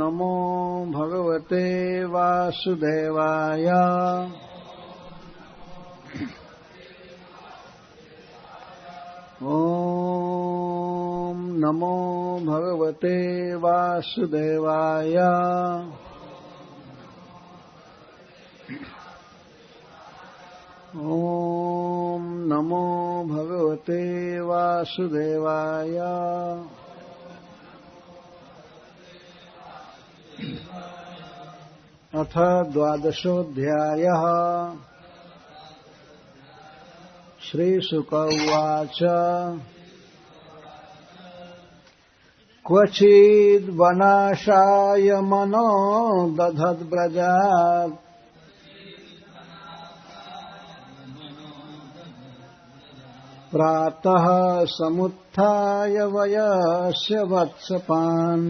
नमो भगवते वासुदेवाय। ॐ नमो भगवते वासुदेवाय। ॐ नमो भगवते वासुदेवाय। अथ द्वादशोऽध्यायः। श्रीशुक उवाच क्वचिद्वनाशाय मनो दधद्व्रजात् प्रातः समुत्थाय वयस्य वत्सपान्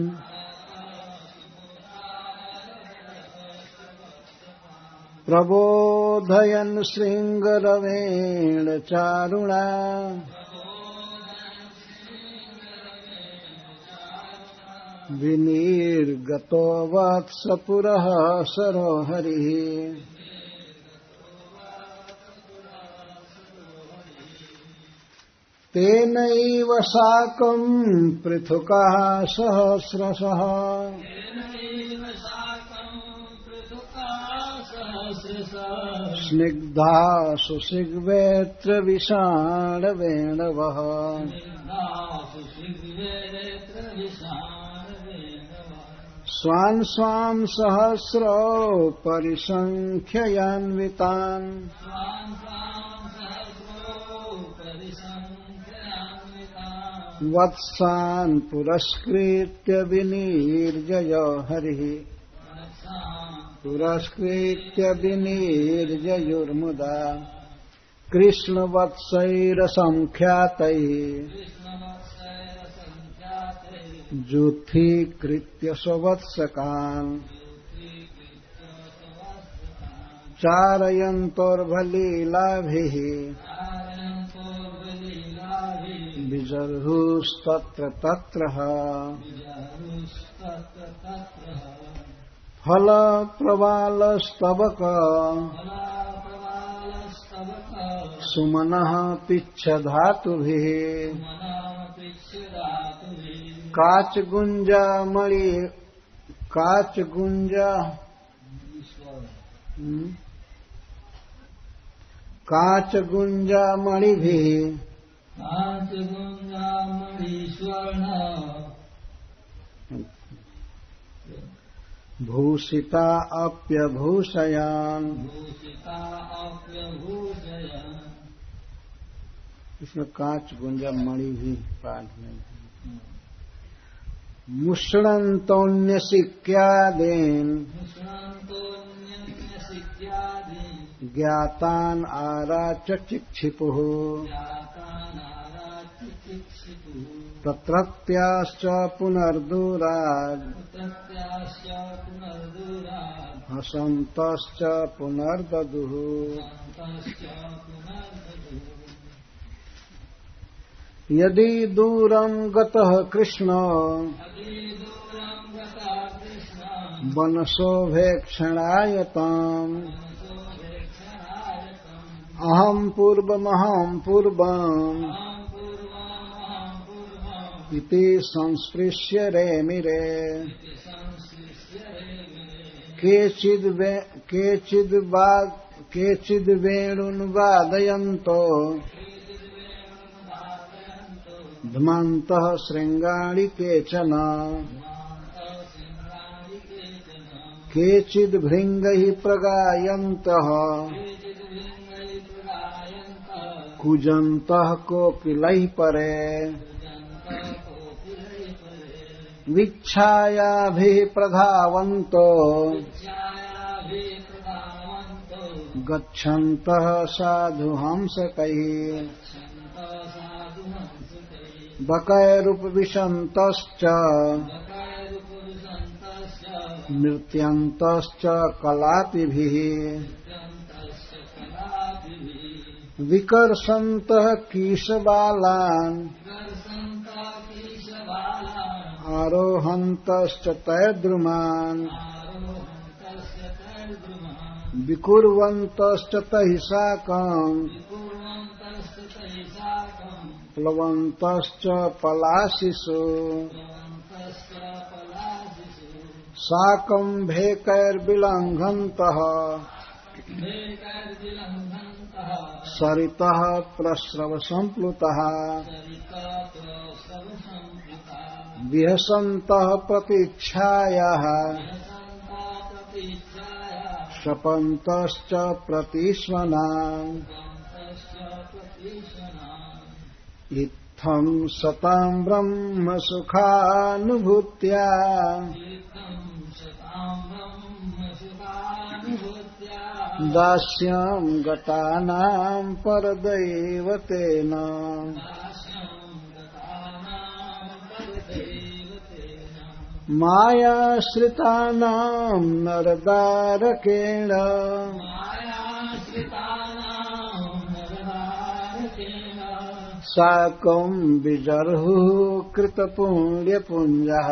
प्रबोधयन् शृङ्गरवेण चारुणा विनिर्गतो वत्सपुरः सरोहरिः। तेनैव साकं पृथुकः सहस्रशः स्निग्धा सुसिग्वेत्र विषाणवेणवः स्वान् स्वां सहस्रो परिसङ्ख्ययान्वितान् वत्सान् पुरस्कृत्य विनिर्जय हरिः पुरस्कृत्य विनिर्जयुर्मुदा कृष्णवत्सैरसंख्यातैः जुथीकृत्य स्ववत्सकान् चारयन्तोर्भलीलाभिः विजर्हुस्तत्र तत्र फलप्रवालस्तबक सुमनः पिच्छधातुभिः काचगुंजामणि काचगुंजामणिभिः भूषिता अप्यभूषयान् इसमें कांच गुंजा मणि भी पाठ में मुष्णन्तोऽन्यसिक्यादीन् ज्ञातान् आराच चिक्षिपुः तत्रत्याश्च पुनर्दूरात् हसन्तश्च पुनर्ददुः यदि दूरं गतः कृष्ण वनशोभेक्षणायताम् अहं पूर्वम् इति संस्पृश्य रेमिरे केचिद्वेणुन्वादयन्तो ध्मन्तः शृङ्गाणि केचन केचिद्भृङ्गैः प्रगायन्तः कूजन्तः कोकिलैः परे विच्छायाभिः प्रधावन्तो गच्छन्तः साधुहंसकैः बकैरुपविशन्तश्च नृत्यन्तश्च कलापिभिः विकर्षन्तः कीशबालान् आरोहन्तश्च तैर्द्रुमान् विकुर्वन्तश्च तैः साकम् प्लवन्तश्च पलाशिषु साकम् भेकैर्विलङ्घन्तः सरितः प्रस्रवसम्प्लुतः विहसन्तः प्रतीक्षायाः शपन्तश्च प्रतीष्वनाम् इत्थं सतां ब्रह्म सुखानुभूत्या दास्यं गतानां परदैवतेन मायाश्रितानां नरदारकेण साकं विजर्हुः कृतपुण्यपुञ्जः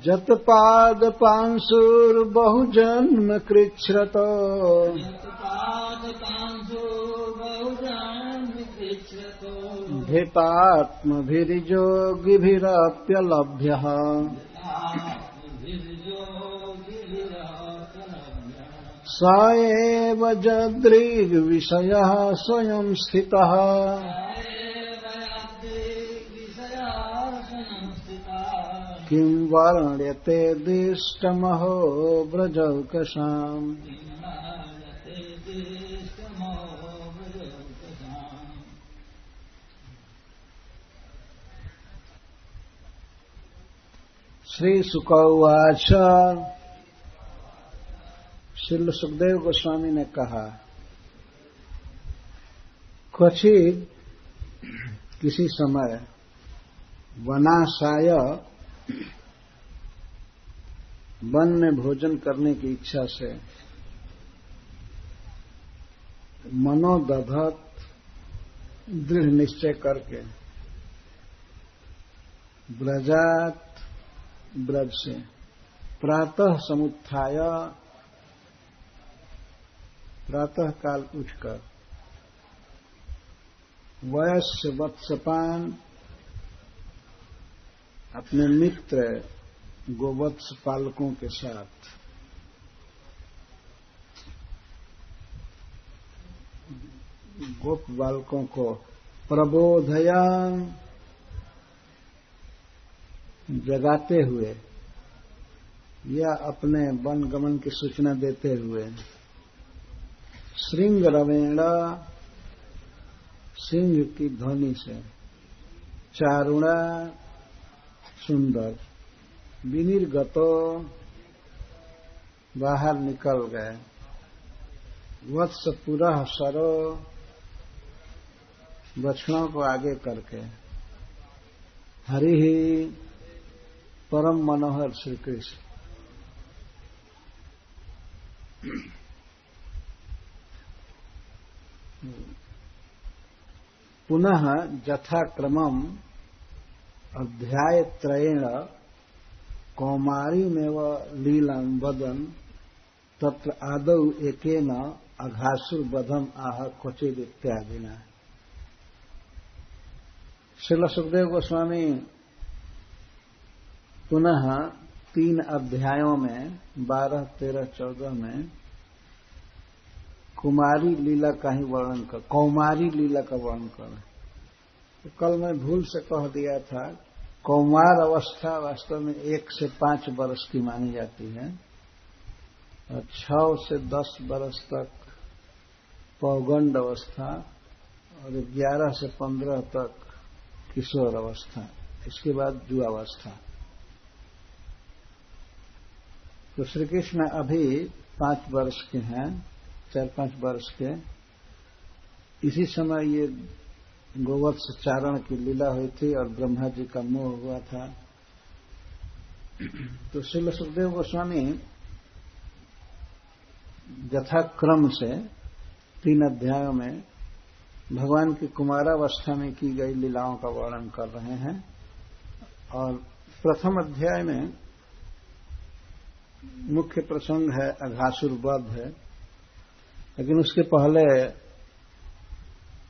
जत्पादपांशुर्बहुजन्म कृच्छ्रतो धृतात्मभिर्योगिभिरप्यलभ्यः स एव जदृग्विषयः स्वयं स्थितः किं वर्ण्यते दिष्टमहो व्रजौकसाम् श्री शुक उवाच। श्रील सुखदेव गोस्वामी ने कहा, क्वचित किसी समय वनाशाय वन में भोजन करने की इच्छा से मनोदधत दृढ़ निश्चय करके ब्रजात ब्रज से प्रातः समुत्थाय प्रातः काल उठकर वयस्य वत्सपान अपने मित्र गोवत्स पालकों के साथ गोप बालकों को प्रबोधयान जगाते हुए या अपने वन गमन की सूचना देते हुए श्रृंग रवेण सिंह की ध्वनि से चारुणा सुंदर विनिर्गतो बाहर निकल गए वत्स पुरः सरो बछड़ों को आगे करके हरि ही परम मनोहर श्री कृष्ण पुनः यथाक्रमम् अध्यायत्रयेण कौमारीमेव लीलां वदन् तत्र आदौ एकेन अघासुरवधम् आह क्वचित् इत्यादिना। श्रील सुखदेव गोस्वामी पुनः 3 अध्यायों में 12, 13, 14 में कुमारी लीला का ही वर्णन कर कौमारी लीला का वर्णन कर। तो कल मैं भूल से कह दिया था कौमार अवस्था वास्तव में 1 से 5 वर्ष की मानी जाती है और 6 से 10 वर्ष तक पौगंड अवस्था और 11 से 15 तक किशोर अवस्था, इसके बाद युवावस्था। तो श्री कृष्ण अभी 5 वर्ष के हैं, 4-5 वर्ष के। इसी समय ये गोवत्स चारण की लीला हुई थी और ब्रह्मा जी का मोह हुआ था। तो श्रील सुखदेव गोस्वामी यथाक्रम से 3 अध्यायों में भगवान की कुमारावस्था में की गई लीलाओं का वर्णन कर रहे हैं। और प्रथम अध्याय में मुख्य प्रसंग है अघासुर वध है, लेकिन उसके पहले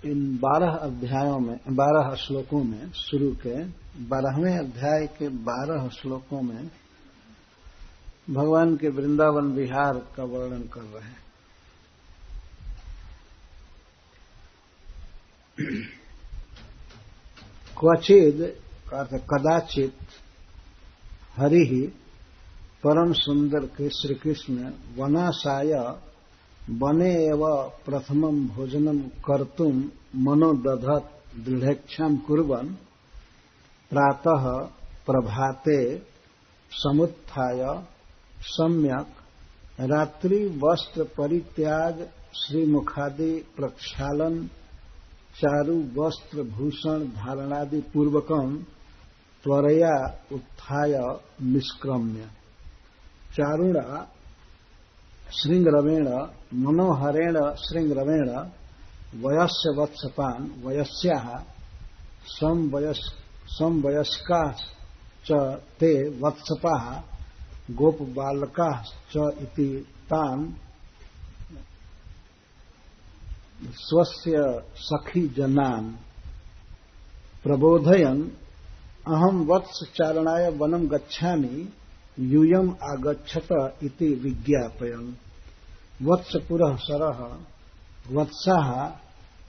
इन 12 अध्यायों में 12 श्लोकों में शुरू के 12वें अध्याय के 12 श्लोकों में भगवान के वृंदावन विहार का वर्णन कर रहे हैं। क्वचिद अर्थात कदाचित हरि ही परम सुंदर के श्री कृष्ण वनाशाय वने एव प्रथमं भोजनम कर्तुम मनोदधत दृढ़ेच्छां कुर्वन् प्रातः प्रभाते समुत्थाय सम्यक रात्रि वस्त्र परित्याग श्रीमुखादि प्रक्षालन चारु वस्त्र भूषण धारणादि पूर्वकम त्वरया उत्थाय निष्क्रम्य चारुणा श्रृंगरवेण मनोहरेण श्रृंगरवेण वयस्य वत्सपान वयस्याः समवयस्काः च ते वत्सपाः गोपबालकाः च इति तान् स्वस्य सखी जनान् प्रबोधयन् अहं वत्स चारणाय वनं गच्छामि यूयम् आगच्छत इति विज्ञापयन् वत्स पुरः सरः वत्साः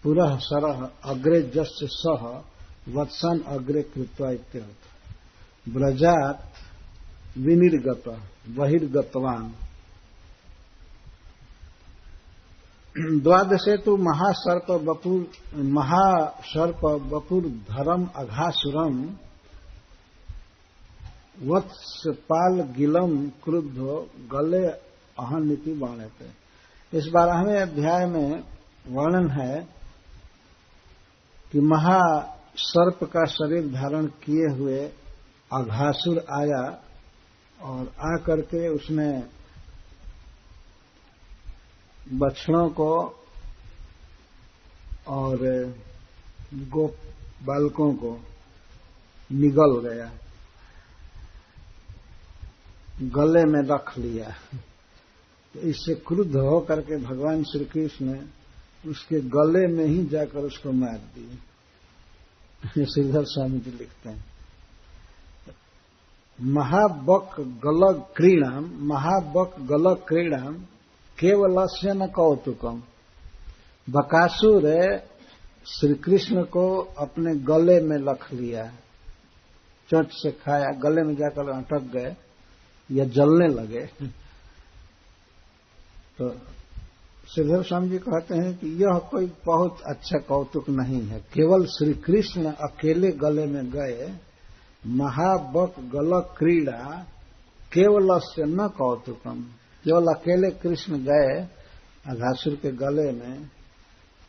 पुरः सरः अग्रे जस्य सः वत्सान् अग्रे कृत्वा इत्यर्थ व्रजात् विनिर्गत बहिर्गतवान् द्वादशे तो महासर्प वपुर धरम अघासुरम वत्सपाल गिलम क्रुद्धो गले अहनिति बाणते। इस 12वें अध्याय में वर्णन है कि महासर्प का शरीर धारण किए हुए अघासुर आया और आकर के उसने बछड़ों को और गोप बालकों को निगल गया, गले में रख लिया। तो इससे क्रुद्ध होकर के भगवान श्री कृष्ण ने उसके गले में ही जाकर उसको मार दिए। श्रीधर स्वामी जी लिखते हैं महाबक गलक क्रीड़ाम केवलस्य न कौतुकम। बकासुर श्री कृष्ण को अपने गले में रख लिया, चोट से खाया, गले में जाकर अटक गए या जलने लगे। तो श्रीधर स्वामी जी कहते हैं कि यह कोई बहुत अच्छा कौतुक नहीं है। केवल श्री कृष्ण अकेले गले में गए, महाबक गलक क्रीड़ा केवलस्य न कौतुकम। केवल अकेले कृष्ण गए अघासुर के गले में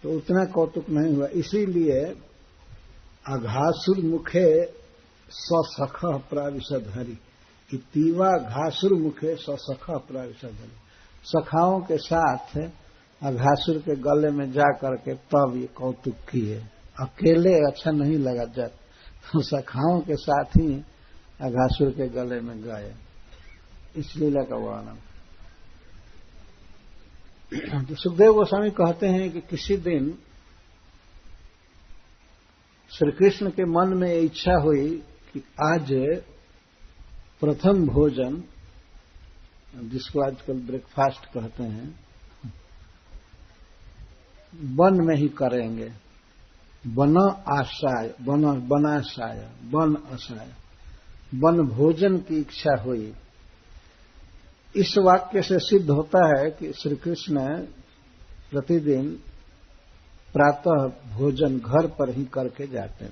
तो उतना कौतुक नहीं हुआ। इसीलिए अघासुर मुखे ससख प्राविशद हरि, इतीवा घासुर मुखे ससख प्राविशद हरि। सखाओं के साथ अघासुर के गले में जा करके तब ये कौतुक किए। अकेले अच्छा नहीं लगा जब, तो सखाओं के साथ ही अघासुर के गले में गए। इस लीला का वर्णन। तो सुखदेव गोस्वामी कहते हैं कि किसी दिन श्री कृष्ण के मन में इच्छा हुई कि आज प्रथम भोजन, जिसको आजकल ब्रेकफास्ट कहते हैं, वन में ही करेंगे। वन आशाय, बनाशाय, वन अशाय, वन भोजन की इच्छा हुई। इस वाक्य से सिद्ध होता है कि श्री कृष्ण प्रतिदिन प्रातः भोजन घर पर ही करके जाते थे,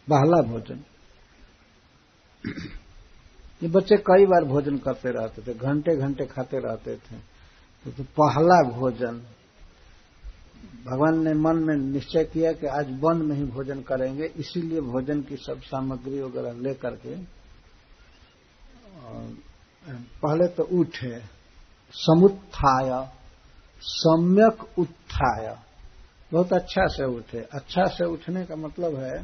पहला भोजन। ये बच्चे कई बार भोजन करते रहते थे, घंटे घंटे खाते रहते थे। तो पहला भोजन भगवान ने मन में निश्चय किया कि आज वन में ही भोजन करेंगे, इसीलिए भोजन की सब सामग्री वगैरह लेकर के पहले तो उठे, समुत्थाय, सम्यक उत्थाय, बहुत अच्छा से उठे। अच्छा से उठने का मतलब है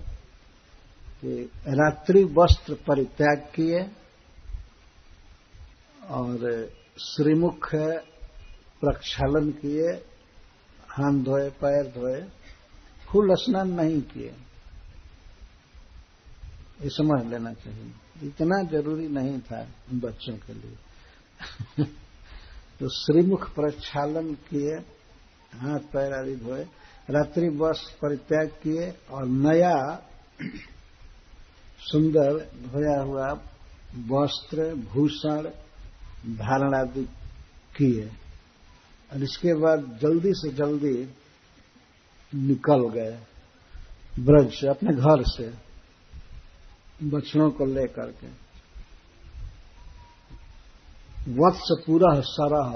कि रात्रि वस्त्र परित्याग किए और श्रीमुख प्रक्षालन किए, हाथ धोए, पैर धोए, फुल स्नान नहीं किए। ये समझ लेना चाहिए, इतना जरूरी नहीं था इन बच्चों के लिए। तो श्रीमुख प्रक्षालन किए, हाथ पैर आदि धोए, रात्रि वस्त्र परित्याग किए और नया सुंदर धोया हुआ वस्त्र भूषण धारण आदि किए और इसके बाद जल्दी से जल्दी निकल गए ब्रज से, अपने घर से बछड़ों को लेकर के। वत्स पूरा सरह,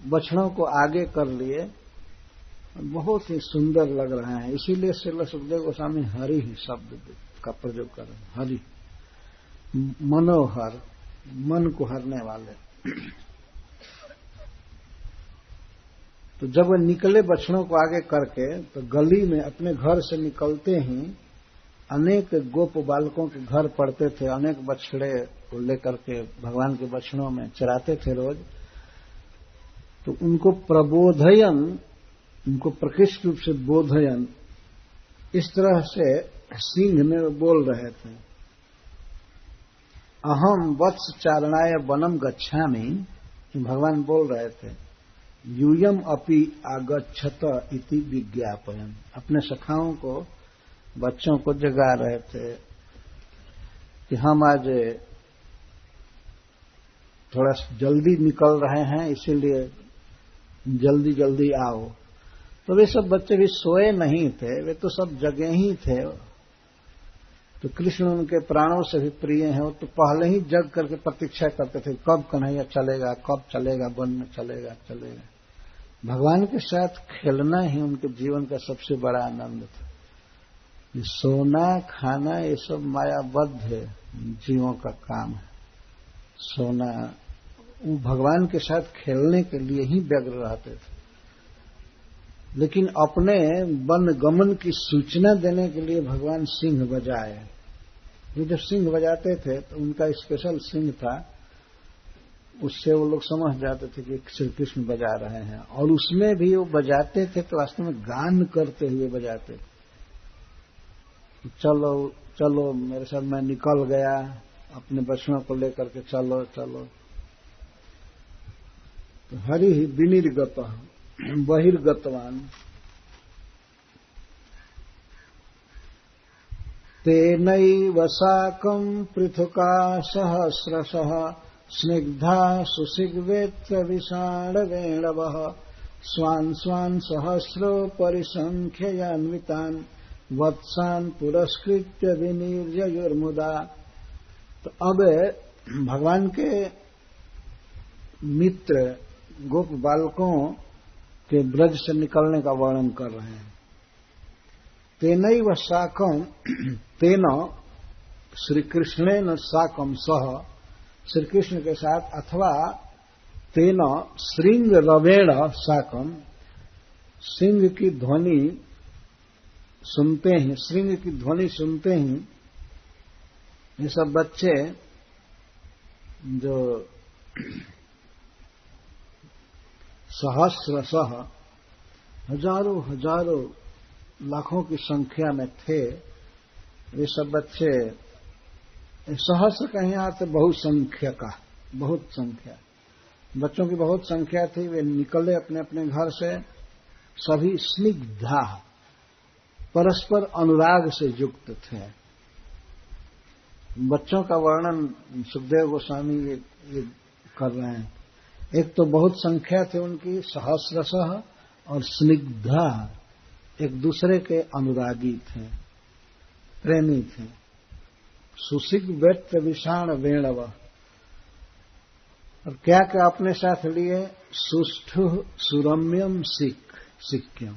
बछड़ों को आगे कर लिए, बहुत ही सुंदर लग रहे हैं। इसीलिए श्रील सुखदेव गोस्वामी हरि ही शब्द का प्रयोग कर रहे हैं। हरि मनोहर, मन को हरने वाले। तो जब वे निकले बछड़ों को आगे करके, तो गली में अपने घर से निकलते ही अनेक गोप बालकों के घर पड़ते थे। अनेक बछड़े को लेकर के भगवान के बछड़ों में चराते थे रोज। तो उनको प्रबोधयन, उनको प्रकृष्ट रूप से बोधयन, इस तरह से सिंह में बोल रहे थे। अहम वत्स चारणाय वनम गच्छामि, भगवान बोल रहे थे। यूयम अपि आगच्छत इति विज्ञापयन, अपने सखाओं को, बच्चों को जगा रहे थे कि हम आज थोड़ा जल्दी निकल रहे हैं, इसीलिए जल्दी जल्दी आओ। तो वे सब बच्चे भी सोए नहीं थे, वे तो सब जगे ही थे। तो कृष्ण उनके प्राणों से भी प्रिय हैं, वो तो पहले ही जग करके प्रतीक्षा करते थे, कब कन्हैया चलेगा, कब चलेगा, वन में चलेगा। भगवान के साथ खेलना ही उनके जीवन का सबसे बड़ा आनंद था। ये सोना खाना ये सब मायाबद्ध जीवों का काम है। सोना, वो भगवान के साथ खेलने के लिए ही व्यग्र रहते थे। लेकिन अपने वन गमन की सूचना देने के लिए भगवान सिंह बजाए। ये जब सिंह बजाते थे तो उनका स्पेशल सिंह था, उससे वो लोग समझ जाते थे कि श्री कृष्ण बजा रहे हैं। और उसमें भी वो बजाते थे तो वास्तव में गान करते हुए बजाते थे। चलो चलो मेरे साथ, मैं निकल गया, अपने बच्चों को लेकर के चलो चलो। तो हरि ही विनिर्गत बहिर्गतवान, तेनैव साकं पृथुका सहस्रशः स्निग्धा सुसिग्वेत्र विषाणवेणवः स्वान् स्वान् सहस्रो परिसंख्ययान्वितान् वत्सान् पुरस्कृत्य विनिर्ययुर्मुदा। तो अब भगवान के मित्र गोप बालकों के ब्रज से निकलने का वर्णन कर रहे हैं। तेनैव साकं, तेन श्री कृष्णेन साकं सह, श्री कृष्ण के साथ, अथवा तेन श्रृंग रवेण साकं, सिंह की ध्वनि सुनते ही, श्रृंग की ध्वनि सुनते ही ये सब बच्चे जो सहस्रशः, हजारों हजारों लाखों की संख्या में थे, ये सब बच्चे, सहस्र कहीं यहाँ से बहुसंख्या का, बहुत संख्या, बच्चों की बहुत संख्या थी। वे निकले अपने अपने घर से, सभी स्निग्धा, परस्पर अनुराग से युक्त थे। बच्चों का वर्णन सुखदेव गोस्वामी ये कर रहे हैं। एक तो बहुत संख्या थी उनकी, सहस्रशः, और स्निग्धा, एक दूसरे के अनुरागी थे, प्रेमी थे। सुसिग व्यक्त विषाण वेणव, और क्या क्या अपने साथ लिए, सुष्ठु सुरम्यम सिक्क्यम,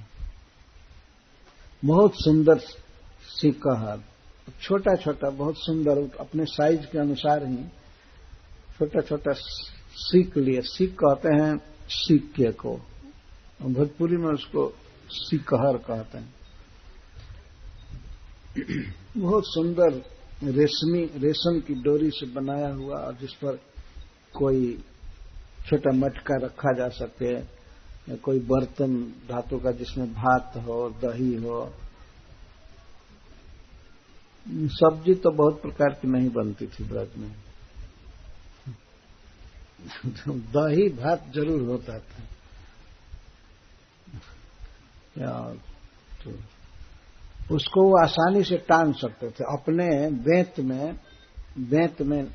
बहुत सुंदर सिक्कहर, छोटा छोटा बहुत सुंदर, अपने साइज के अनुसार ही छोटा छोटा सीख लिए। सीख कहते हैं सिक्के को, भोजपुरी में उसको सिकहर कहते हैं। बहुत सुंदर रेशम की डोरी से बनाया हुआ, और जिस पर कोई छोटा मटका रखा जा सके, या कोई बर्तन धातु का जिसमें भात हो, दही हो। सब्जी तो बहुत प्रकार की नहीं बनती थी व्रत में, दही भात जरूर होता था। तो उसको वो आसानी से टांग सकते थे। अपने बेंत में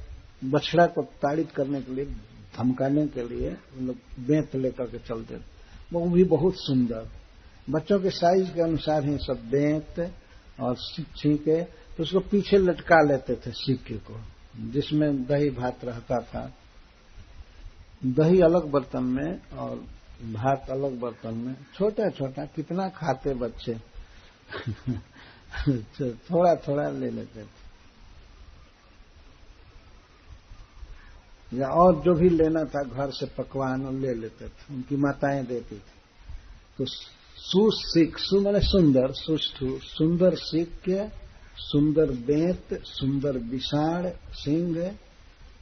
बछड़ा को ताड़ित करने के लिए, धमकाने के लिए उन लोग बेंत लेकर के चलते थे। वो भी बहुत सुंदर, बच्चों के साइज के अनुसार ही सब बेंत और छींके, तो उसको पीछे लटका लेते थे सिक्के को, जिसमें दही भात रहता था। दही अलग बर्तन में और भात अलग बर्तन में, छोटा छोटा कितना खाते बच्चे थोड़ा थोड़ा ले लेते थे, या और जो भी लेना था घर से पकवान ले लेते थे, उनकी माताएं देती थी। तो सुसिक, सु माने सुंदर, सुष्ठु, सुंदर सिक्के, सुंदर बेंत, सुंदर विषाण,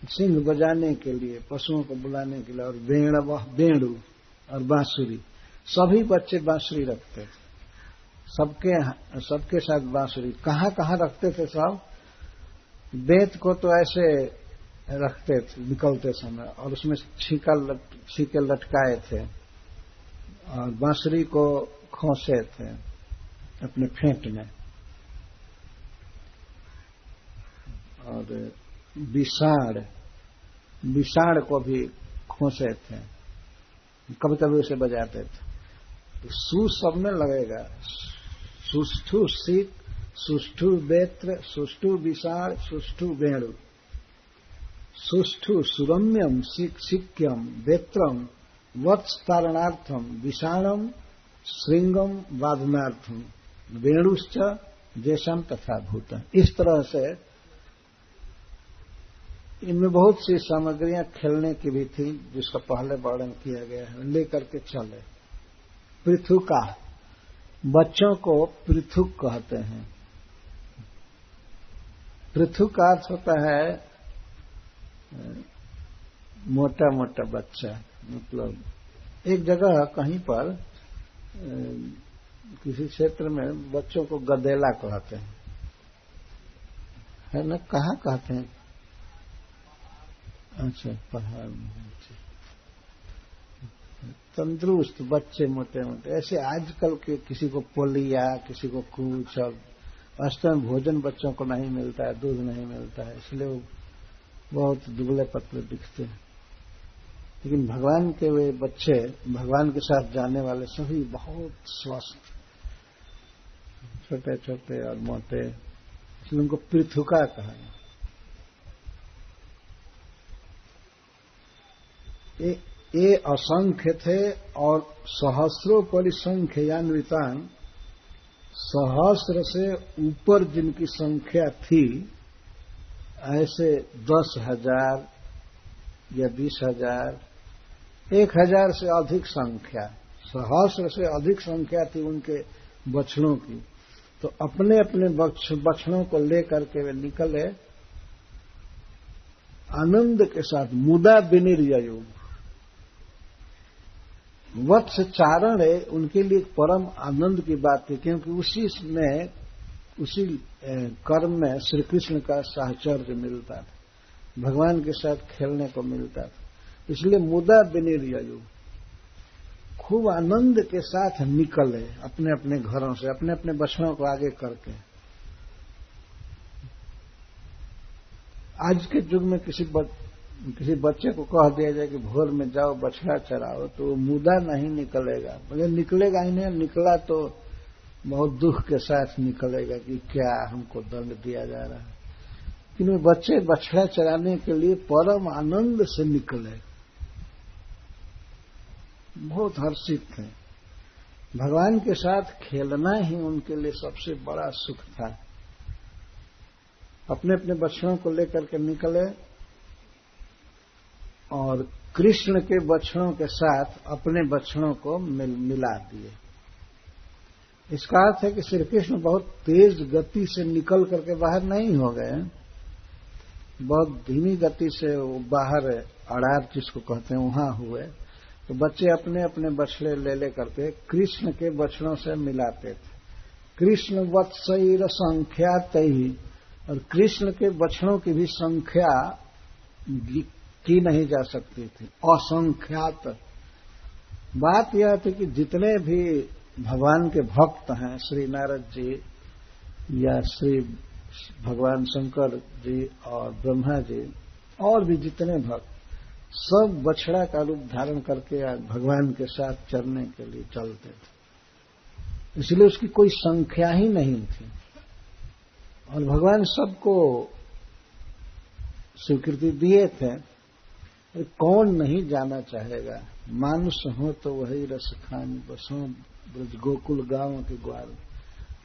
सिंह बजाने के लिए, पशुओं को बुलाने के लिए, और बेड़ू और बांसुरी। सभी बच्चे बांसुरी रखते थे, सबके साथ बांसुरी। कहाँ कहाँ रखते थे सब? बेंत को तो ऐसे रखते थे निकलते समय, और उसमें छीके लटकाए थे, और बांसुरी को खोसे थे अपने फेंट में, और विषाण को भी खोसे थे, कभी कभी उसे बजाते थे। तो सु सब में लगेगा, सुष्ठु सिक, सुष्ठु बेत्र, सुष्ठु विषाण, सुष्ठु वेणु, सुष्ठु सुरम्यम सिक्यम बेत्रम वत्स्तारणार्थम विषाणम श्रृंगम वादनार्थम वेणुश्च जैसम तथा भूतम। इस तरह से इनमें बहुत सी सामग्रियां खेलने की भी थी, जिसका पहले वर्णन किया गया है। लेकर के चले। पृथुका, बच्चों को पृथुक कहते हैं। पृथुक का अर्थ होता है मोटा मोटा बच्चा, मतलब एक जगह कहीं पर किसी क्षेत्र में बच्चों को गदेला कहते हैं, है ना? कहाँ कहते हैं? अच्छा, पहाड़ में। तंदुरुस्त बच्चे मोटे मोटे, ऐसे आजकल के किसी को पोलिया, किसी को कुछ, और वास्तव में भोजन बच्चों को नहीं मिलता है, दूध नहीं मिलता है, इसलिए वो बहुत दुबले पतले दिखते हैं। लेकिन भगवान के वे बच्चे, भगवान के साथ जाने वाले सभी बहुत स्वस्थ, छोटे छोटे और मोटे, इसलिए उनको पृथुका कहा। ये असंख्य थे, और सहस्रों परिसंख्यान्वितान, सहस्र से ऊपर जिनकी संख्या थी, ऐसे 10,000 या 20,000, 1,000 से अधिक संख्या, सहस्र से अधिक संख्या थी उनके बछड़ों की। तो अपने अपने बछड़ों को लेकर के वे निकले आनंद के साथ। मुदा विनिर्ययु, वत्स चारण है उनके लिए परम आनंद की बात थी, क्योंकि उसी कर्म में श्री कृष्ण का साहचर्य मिलता था, भगवान के साथ खेलने को मिलता था। इसलिए मुदा विनिर्ययु, खूब आनंद के साथ निकले अपने अपने घरों से, अपने अपने बछड़ों को आगे करके। आज के युग में किसी बच्चे को कह दिया जाए कि भोर में जाओ बछड़ा चराओ, तो वो मुदा नहीं निकलेगा, बोले निकलेगा ही नहीं, निकला तो बहुत दुख के साथ निकलेगा कि क्या हमको दंड दिया जा रहा है। लेकिन वे बच्चे बछड़ा चराने के लिए परम आनंद से निकले, बहुत हर्षित थे। भगवान के साथ खेलना ही उनके लिए सबसे बड़ा सुख था। अपने अपने बछड़ों को लेकर के निकले, और कृष्ण के बछड़ों के साथ अपने बछड़ों को मिला दिए। इसका अर्थ है कि श्री कृष्ण बहुत तेज गति से निकल करके बाहर नहीं हो गए, बहुत धीमी गति से वो बाहर अड़ार जिसको कहते हैं वहां हुए। तो बच्चे अपने अपने बछड़े ले करके कृष्ण के बछड़ों से मिलाते थे। कृष्ण वत्सैर संख्यात ही, और कृष्ण के बछड़ों की भी संख्या की नहीं जा सकती थी, असंख्यात। बात यह थी कि जितने भी भगवान के भक्त हैं, श्री नारद जी या श्री भगवान शंकर जी और ब्रह्मा जी और भी जितने भक्त, सब बछड़ा का रूप धारण करके भगवान के साथ चरने के लिए चलते थे। इसलिए उसकी कोई संख्या ही नहीं थी, और भगवान सबको स्वीकृति दिए थे। कौन नहीं जाना चाहेगा, मानुष हो तो वही रस खान, बसों ब्रज गोकुल गांव के ग्वाल,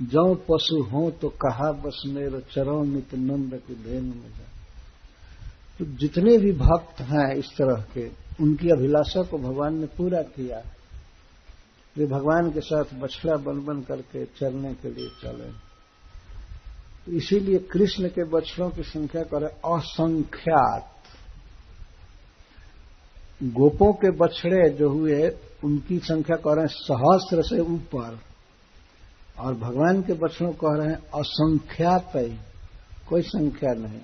जौ पशु हो तो कहा बस मेरे चरण नित नंद की धेन में जा। तो जितने भी भक्त हैं इस तरह के, उनकी अभिलाषा को भगवान ने पूरा किया। वे भगवान के साथ बछड़ा बन करके चरने के लिए चले। इसीलिए कृष्ण के बछड़ों की संख्या करे असंख्यात। गोपों के बछड़े जो हुए उनकी संख्या कह रहे हैं सहस्त्र से ऊपर, और भगवान के बछड़ों कह रहे हैं असंख्यात, कोई संख्या नहीं।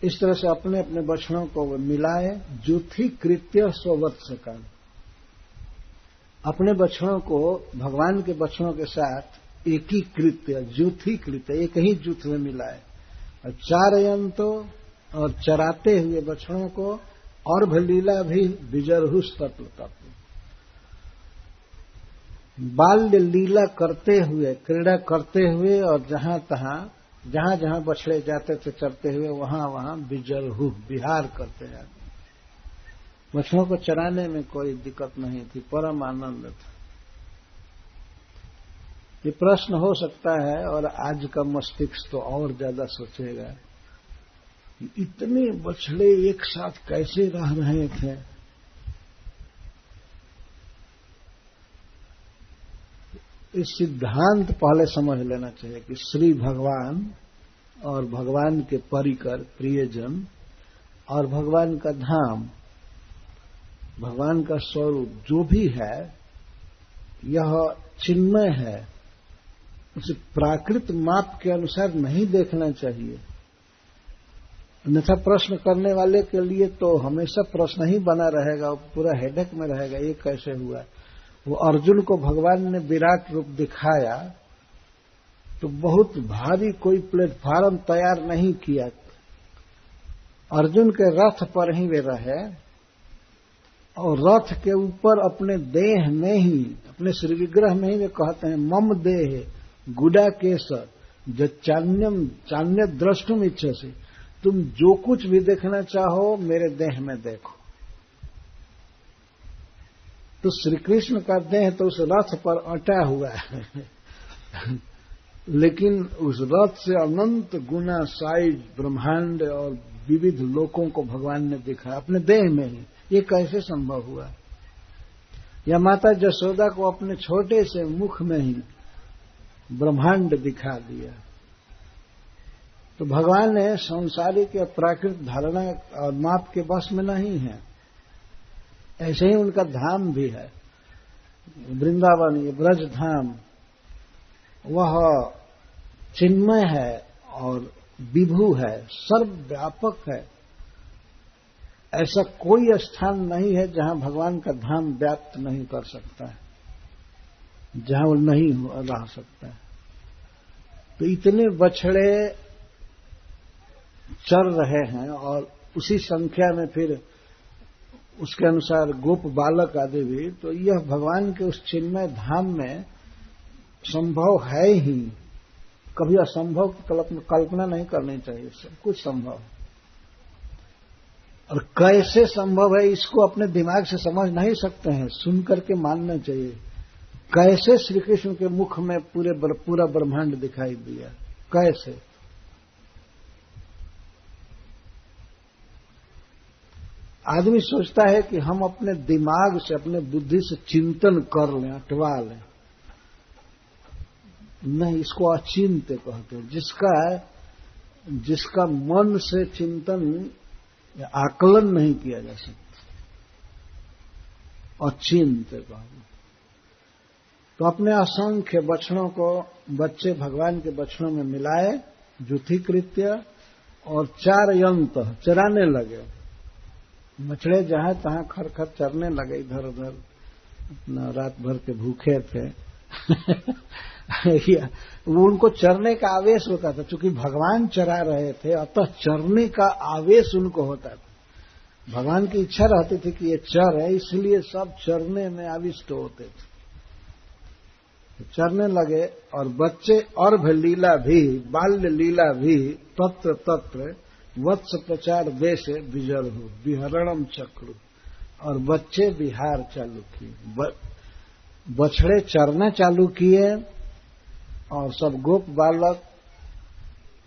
इस तरह से अपने अपने बछड़ों को मिलाए। जुथी कृत्य स्ववत्स का, अपने बछड़ों को भगवान के बछड़ों के साथ एकीकृत्य, जुथी कृत्य, एक ही जुथ में मिलाए। और चारयंतो, और चराते हुए बछड़ों को, और लीला भी विजरहुस तत्व तत्व, बाल्य लीला करते हुए, क्रीड़ा करते हुए, और जहां जहां बछड़े जाते थे चरते हुए, वहां वहां विजरहु, विहार करते जाते। बछड़ों को चराने में कोई दिक्कत नहीं थी, परम आनंद था। ये प्रश्न हो सकता है, और आज का मस्तिष्क तो और ज्यादा सोचेगा, इतने बछड़े एक साथ कैसे रह रहे थे। इस सिद्धांत पहले समझ लेना चाहिए कि श्री भगवान और भगवान के परिकर प्रियजन और भगवान का धाम, भगवान का स्वरूप जो भी है, यह चिन्मय है। उसे प्राकृत माप के अनुसार नहीं देखना चाहिए। अन्यथा प्रश्न करने वाले के लिए तो हमेशा प्रश्न ही बना रहेगा, पूरा हेडेक में रहेगा, ये कैसे हुआ। वो अर्जुन को भगवान ने विराट रूप दिखाया तो बहुत भारी कोई प्लेटफार्म तैयार नहीं किया। अर्जुन के रथ पर ही वे रहे, और रथ के ऊपर अपने देह में ही, अपने श्री विग्रह में ही वे कहते हैं मम देह गुडा केसर जो चान्य द्रष्टुम इच्छा से, तुम जो कुछ भी देखना चाहो मेरे देह में देखो। तो श्री कृष्ण का देह तो उस रथ पर अटा हुआ है लेकिन उस रथ से अनंत गुना साइज ब्रह्मांड और विविध लोकों को भगवान ने दिखाया अपने देह में ही। ये कैसे संभव हुआ? या माता जसोदा को अपने छोटे से मुख में ही ब्रह्मांड दिखा दिया। तो भगवान ने संसारिक या प्राकृतिक धारणा और माप के बस में नहीं है। ऐसे ही उनका धाम भी है, वृंदावन, ये ब्रज धाम, वह चिन्मय है और विभु है, सर्वव्यापक है। ऐसा कोई स्थान नहीं है जहां भगवान का धाम व्याप्त नहीं कर सकता है, जहां वो नहीं रह सकता है। तो इतने बछड़े चर रहे हैं, और उसी संख्या में फिर उसके अनुसार गोप बालक आदि भी, तो यह भगवान के उस चिन्मय धाम में संभव है ही। कभी असंभव की कल्पना नहीं करनी चाहिए, सब कुछ संभव। और कैसे संभव है इसको अपने दिमाग से समझ नहीं सकते हैं, सुन करके मानना चाहिए। कैसे श्री कृष्ण के मुख में पूरा ब्रह्मांड दिखाई दिया, कैसे? आदमी सोचता है कि हम अपने दिमाग से, अपने बुद्धि से चिंतन कर लें, अटवा लें। नहीं, इसको अचिंत्य कहते हैं। जिसका मन से चिंतन या आकलन नहीं किया जा सकता, अचिंत्य कहते। तो अपने असंख्य बछड़ों को बच्चे भगवान के बछड़ों में मिलाए, जुथी कृत्य, और 4 यंत चराने लगे। बछड़े जहां तहां खर चरने लगे, इधर उधर, अपना रात भर के भूखे थे। वो उनको चरने का आवेश होता था, क्योंकि भगवान चरा रहे थे, अतः चरने का आवेश उनको होता था। भगवान की इच्छा रहती थी कि ये चर है, इसलिए सब चरने में आविष्ट होते थे। चरने लगे, और बच्चे अर्भ लीला भी, बाल्य लीला भी, तत्र तत्र वत्स प्रचार देश विजर हो, विहरणम चक्रु, और बच्चे विहार चालू किए। बछड़े चरना चालू किए, और सब गोप बालक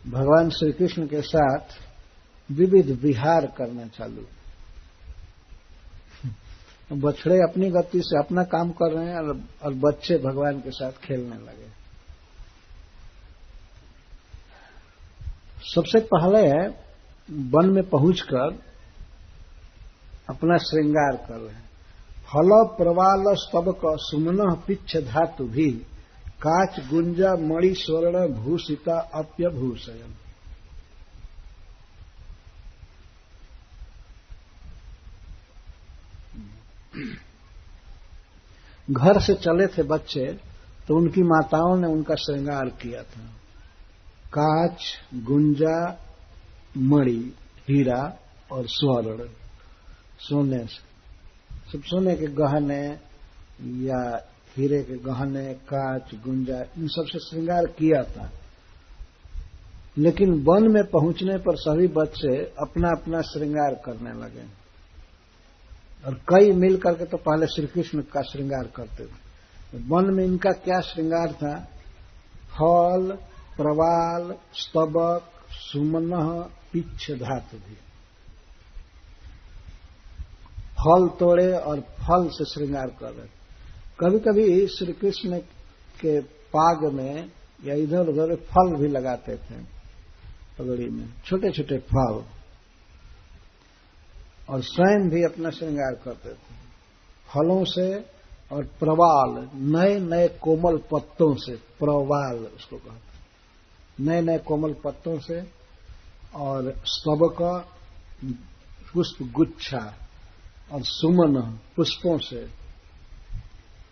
भगवान श्री कृष्ण के साथ विविध विहार करना चालू। बछड़े अपनी गति से अपना काम कर रहे हैं, और बच्चे भगवान के साथ खेलने लगे। सबसे पहले वन में पहुंचकर अपना श्रृंगार कर रहे हैं। फल प्रवाल स्तबक सुमन पिच्छ धातु भी, काच गुंजा मणि स्वर्ण भूषिता अप्यभूषयन। घर से चले थे बच्चे, तो उनकी माताओं ने उनका श्रृंगार किया था। काच, गुंजा, मणि, हीरा और स्वर्ण, सोने से, सब सोने के गहने या हीरे के गहने, काच, गुंजा, इन सब से श्रृंगार किया था। लेकिन वन में पहुंचने पर सभी बच्चे अपना अपना श्रृंगार करने लगे, और कई मिल करके तो पहले श्री कृष्ण का श्रृंगार करते थे। वन में इनका क्या श्रृंगार था? फल, प्रवाल, स्तबक, सुमन, पिच्छ धातु भी। फल तोड़े और फल से श्रृंगार कर रहे। कभी कभी श्री कृष्ण के पाग में या इधर उधर फल भी लगाते थे, पगड़ी में छोटे छोटे फल, और स्वयं भी अपना श्रृंगार करते थे फलों से, और प्रवाल, नए नए कोमल पत्तों से, प्रवाल उसको कहते, नए नए कोमल पत्तों से, और स्तबक पुष्प गुच्छा, और सुमन पुष्पों से,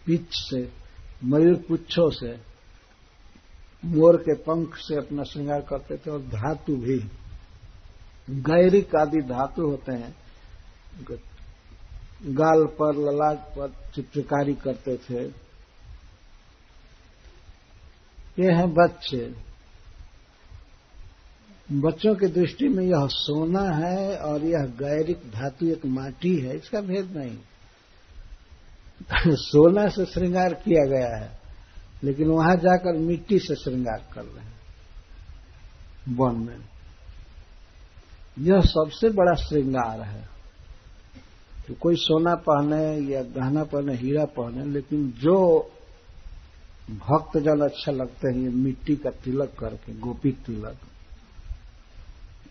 पिच से, मयूर पुच्छों से, मोर के पंख से अपना श्रृंगार करते थे। और धातु भी, गैरिक आदि धातु होते हैं, गाल पर, ललाट पर चित्रकारी करते थे। ये हैं बच्चे। बच्चों की दृष्टि में यह सोना है और यह गैरिक धातु एक माटी है, इसका भेद नहीं। सोना से श्रृंगार किया गया है, लेकिन वहां जाकर मिट्टी से श्रृंगार कर रहे हैं वन में। यह सबसे बड़ा श्रृंगार है। तो कोई सोना पहने या गहना पहने, हीरा पहने, लेकिन जो भक्तजन अच्छा लगते हैं, ये मिट्टी का तिलक करके, गोपी तिलक,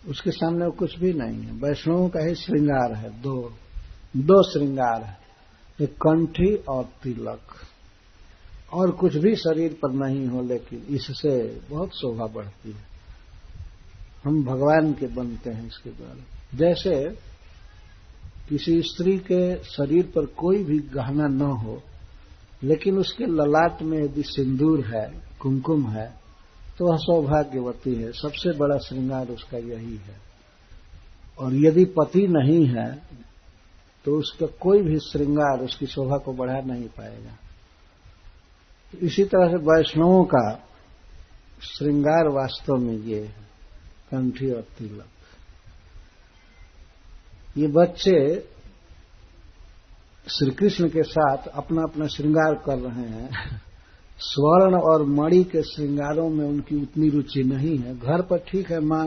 उसके सामने वो कुछ भी नहीं है। वैष्णवों का ही श्रृंगार है। दो श्रृंगार है, एक कंठी और तिलक, और कुछ भी शरीर पर नहीं हो, लेकिन इससे बहुत शोभा बढ़ती है। हम भगवान के बनते हैं इसके द्वारा। जैसे किसी स्त्री के शरीर पर कोई भी गहना न हो, लेकिन उसके ललाट में यदि सिंदूर है, कुमकुम है, तो वह सौभाग्यवती है। सबसे बड़ा श्रृंगार उसका यही है। और यदि पति नहीं है, तो उसका कोई भी श्रृंगार उसकी शोभा को बढ़ा नहीं पाएगा। इसी तरह से वैष्णवों का श्रृंगार वास्तव में ये है, कंठी और तिलक। ये बच्चे श्री कृष्ण के साथ अपना अपना श्रृंगार कर रहे हैं। स्वर्ण और मणि के श्रृंगारों में उनकी उतनी रुचि नहीं है। घर पर ठीक है, माँ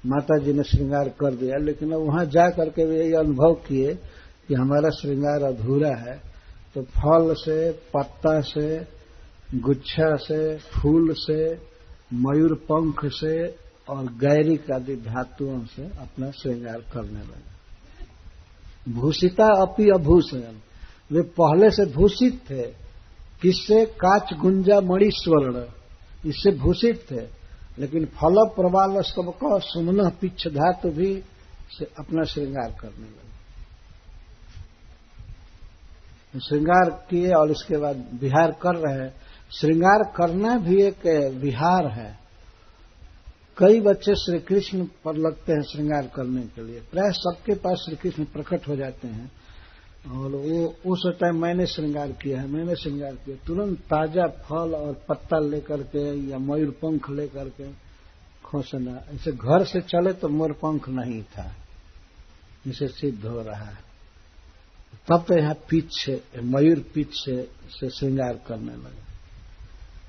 माता जी ने श्रृंगार कर दिया, लेकिन अब वहां जा करके वे ये अनुभव किए कि हमारा श्रृंगार अधूरा है। तो फल से, पत्ता से, गुच्छा से, फूल से, मयूर पंख से और गैरिक आदि धातुओं से अपना श्रृंगार करने लगे। भूषिता अपि अभूषण, वे पहले से भूषित थे। किससे? काच गुंजा मणि स्वर्ण, इससे भूषित थे। लेकिन फल प्रवाल स्तबक सुमन पिच्छ धातु भी से अपना श्रृंगार करने लगे। श्रृंगार किए और इसके बाद विहार कर रहे हैं। श्रृंगार करना भी एक विहार है। कई बच्चे श्री कृष्ण पर लगते हैं श्रृंगार करने के लिए। प्राय सबके पास श्री कृष्ण प्रकट हो जाते हैं और वो उस टाइम मैंने श्रृंगार किया है, मैंने श्रृंगार किया, तुरंत ताजा फल और पत्ता लेकर के या मयूर पंख लेकर के खोसना। ऐसे घर से चले तो मोर पंख नहीं था, इसे सिद्ध हो रहा है। तब तो यहाँ पीछे मयूर पीछे श्रृंगार करने लगे।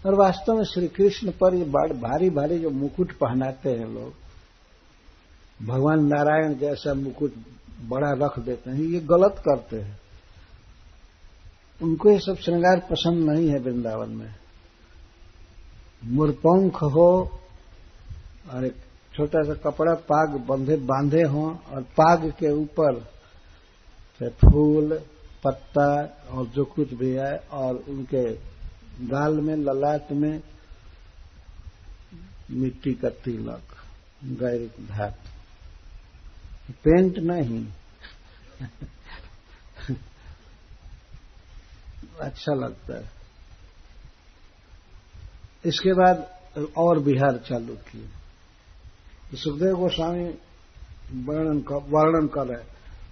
और वास्तव में श्री कृष्ण पर ये भारी भारी जो मुकुट पहनाते हैं लोग, भगवान नारायण जैसा मुकुट बड़ा रख देते हैं, ये गलत करते हैं। उनको ये सब श्रृंगार पसंद नहीं है। वृंदावन में मुरपंख हो और एक छोटा सा कपड़ा पाग बांधे हों और पाग के ऊपर फूल, पत्ता और जो कुछ भी है, और उनके गाल में, ललाट में मिट्टी का तिलक, गैरिक धातु, पेंट नहीं। अच्छा लगता है। इसके बाद और विहार चालू किए। सुखदेव गोस्वामी वर्णन कर रहे।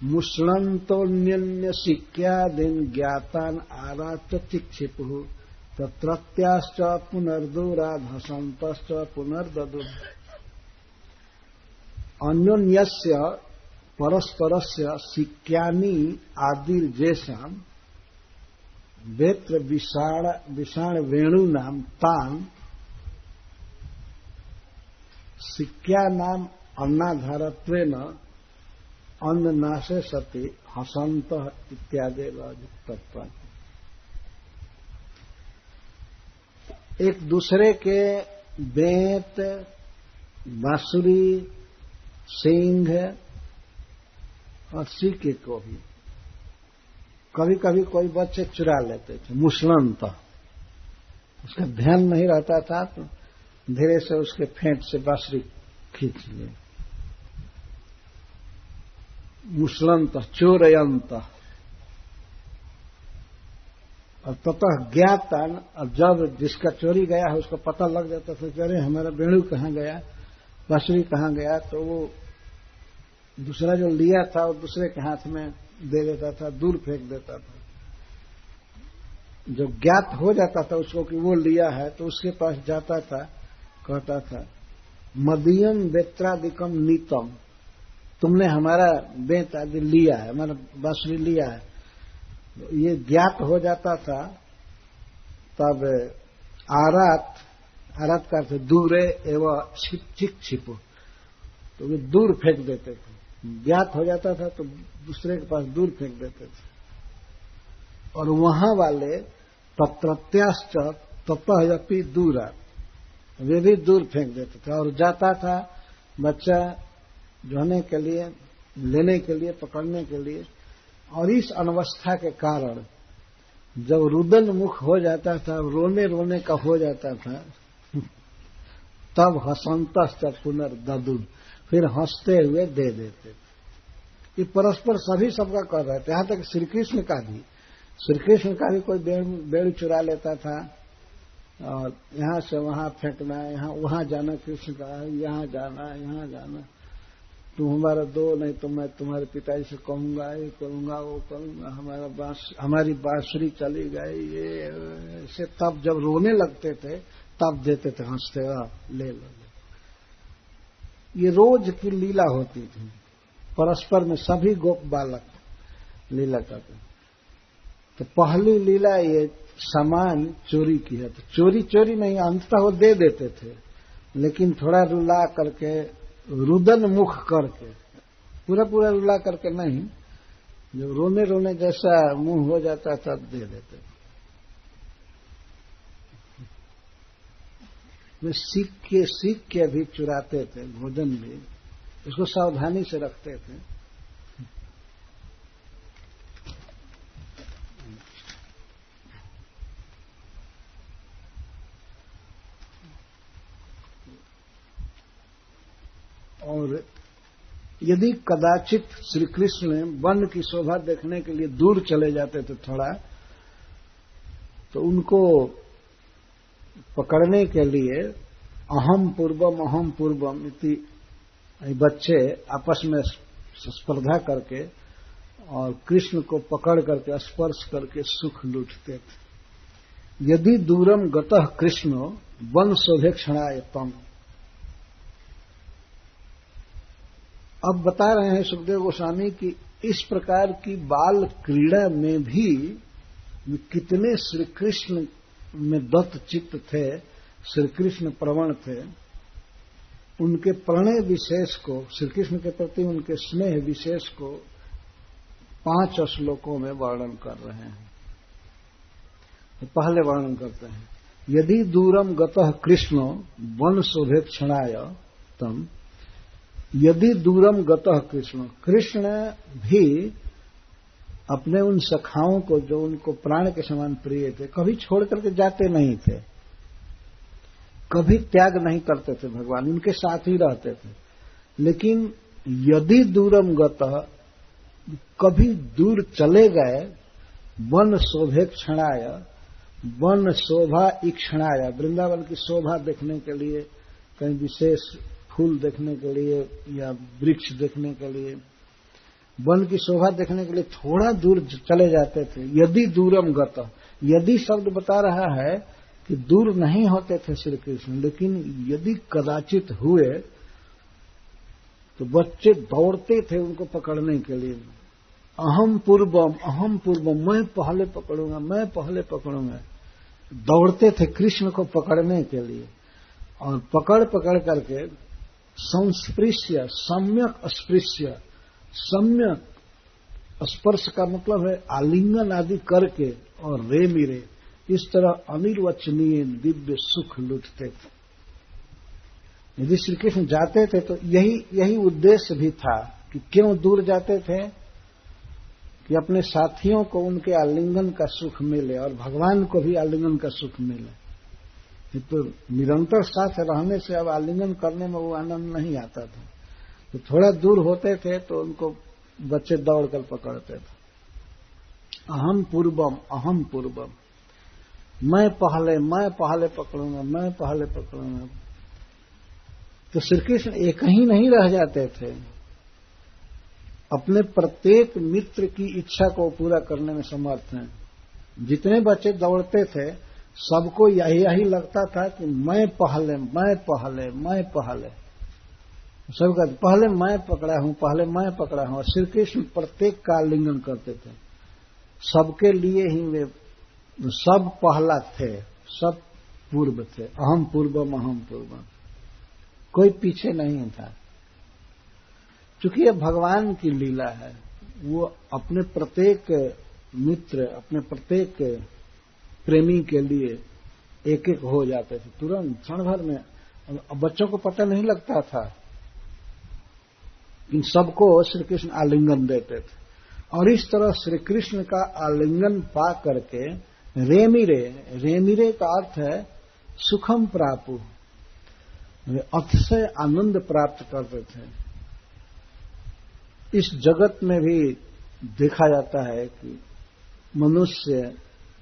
मुष्णन्तोन्यन्य सिक्यादीन ज्ञातान आराच चिक्षिपु तत्रत्याश्च पुनर्दूराद हसन्तश्च पुनर्ददु। अन्योन्यस्य परस्परस्य सिक्यानि आदिर्जेषाम् वेत्र विषाण वेणूनाम तान सिक्यानाम अन्नाधारत्वेन अन्ननाशे सति हसंत इत्यादि तत्व। एक दूसरे के बेंत, बांसुरी, सींग और सीके को भी कभी कभी कोई बच्चे चुरा लेते थे। मुष्णंत, उसका ध्यान नहीं रहता था तो धीरे से उसके फेंट से बांसुरी खींच लिए। मुष्णंत, चोरयंत। और ततः ज्ञातान, अब जब जिसका चोरी गया है उसको पता लग जाता था कि अरे हमारा वेणु कहाँ गया, बांसुरी कहाँ गया, तो वो दूसरा जो लिया था वो दूसरे के हाथ में दे देता था, दूर फेंक देता था। जब ज्ञात हो जाता था उसको कि वो लिया है तो उसके पास जाता था, कहता था मदीयम वेत्रादिकम नीतम, तुमने हमारा बेंत आदि लिया है, हमारा बांसुरी लिया है। ये ज्ञात हो जाता था तब आरात का अर्थ दूरे एवं चिक छिपो, तो वे दूर फेंक देते थे। ज्ञात हो जाता था तो दूसरे के पास दूर फेंक देते थे। और वहां वाले तत्रत्याश्च ततःपि दूरा, वे भी दूर फेंक देते थे। और जाता था बच्चा जोने के लिए, लेने के लिए, पकड़ने के लिए। और इस अनवस्था के कारण जब रुदन मुख हो जाता था, रोने रोने का हो जाता था, तब हसंतश्च पुनर्ददु, फिर हंसते हुए दे देते थे। ये परस्पर सभी सबका कर रहे थे। यहां तक श्री कृष्ण का भी कोई बेड़ चुरा लेता था और यहां से वहां फेंकना, यहाँ वहां जाना, कृष्ण का यहाँ जाना, तुम हमारा दो, नहीं तो मैं तुम्हारे पिताजी से कहूंगा, ये करूंगा, वो करूंगा, हमारी बांसुरी चली गई, ये से। तब जब रोने लगते थे तब देते थे हंसते, ले लो। ये रोज की लीला होती थी। परस्पर में सभी गोप बालक लीला करते। तो पहली लीला ये सामान चोरी की है। तो चोरी नहीं, अंततः वो दे देते थे, लेकिन थोड़ा रुला करके रुदन मुख करके, पूरा पूरा रुला करके नहीं, जब रोने रोने जैसा मुंह हो जाता तब दे देते। वे सीख के भी चुराते थे भोजन भी, इसको सावधानी से रखते थे। और यदि कदाचित श्री कृष्ण वन की शोभा देखने के लिए दूर चले जाते थे थोड़ा, तो उनको पकड़ने के लिए अहम पूर्वम इति बच्चे आपस में स्पर्धा करके और कृष्ण को पकड़ करके स्पर्श करके सुख लूटते थे। यदि दूरम गतः कृष्णो वन शोभेक्षणाय तम। अब बता रहे हैं सुखदेव गोस्वामी कि इस प्रकार की बाल क्रीड़ा में भी कितने श्री कृष्ण में दत्त चित्त थे, श्री कृष्ण प्रवण थे। उनके प्रणय विशेष को, श्री कृष्ण के प्रति उनके स्नेह विशेष को 5 श्लोकों में वर्णन कर रहे हैं। तो पहले वर्णन करते हैं, यदि दूरम गतः कृष्णो वन शोभेक्षणाय तम। यदि दूरम गतः कृष्ण, कृष्ण भी अपने उन सखाओं को जो उनको प्राण के समान प्रिय थे कभी छोड़ करके जाते नहीं थे, कभी त्याग नहीं करते थे, भगवान उनके साथ ही रहते थे। लेकिन यदि दूरम गतः, कभी दूर चले गए, वन शोभेक्षणाय, वन शोभा ईक्षणाय, वृंदावन की शोभा देखने के लिए, कहीं विशेष फूल देखने के लिए या वृक्ष देखने के लिए, वन की शोभा देखने के लिए थोड़ा दूर चले जाते थे। यदि दूरम गतः, यदि शब्द बता रहा है कि दूर नहीं होते थे श्री कृष्ण, लेकिन यदि कदाचित हुए तो बच्चे दौड़ते थे उनको पकड़ने के लिए। अहम पूर्वम, मैं पहले पकड़ूंगा, मैं पहले पकड़ूंगा, दौड़ते थे कृष्ण को पकड़ने के लिए। और पकड़ करके संस्पृश्य, सम्यक अस्पृश्य, सम्यक स्पर्श का मतलब है आलिंगन आदि करके, और रे मिरे, इस तरह अनिर्वचनीय दिव्य सुख लूटते थे। यदि श्री कृष्ण जाते थे तो यही उद्देश्य भी था कि क्यों दूर जाते थे, कि अपने साथियों को उनके आलिंगन का सुख मिले और भगवान को भी आलिंगन का सुख मिले। तो निरंतर साथ रहने से अब आलिंगन करने में वो आनंद नहीं आता था, तो थोड़ा दूर होते थे तो उनको बच्चे दौड़कर पकड़ते थे। अहम पूर्वम, मैं पहले पकड़ूंगा, मैं पहले पकड़ूंगा। तो श्री कृष्ण एक ही नहीं रह जाते थे, अपने प्रत्येक मित्र की इच्छा को पूरा करने में समर्थ हैं। जितने बच्चे दौड़ते थे सबको यही लगता था कि मैं पहले, सबका पहले मैं पकड़ा हूं। और श्री कृष्ण प्रत्येक का आलिंगन करते थे, सबके लिए ही वे सब पहला थे, सब पूर्व थे। अहम पूर्वम, कोई पीछे नहीं था। चूंकि यह भगवान की लीला है, वो अपने प्रत्येक मित्र, अपने प्रत्येक प्रेमी के लिए एक एक हो जाते थे तुरंत, क्षण भर में। बच्चों को पता नहीं लगता था, इन सबको श्री कृष्ण आलिंगन देते थे। और इस तरह श्री कृष्ण का आलिंगन पा करके रेमिरे का अर्थ है सुखम प्रापु, अतिशय आनंद प्राप्त करते थे। इस जगत में भी देखा जाता है कि मनुष्य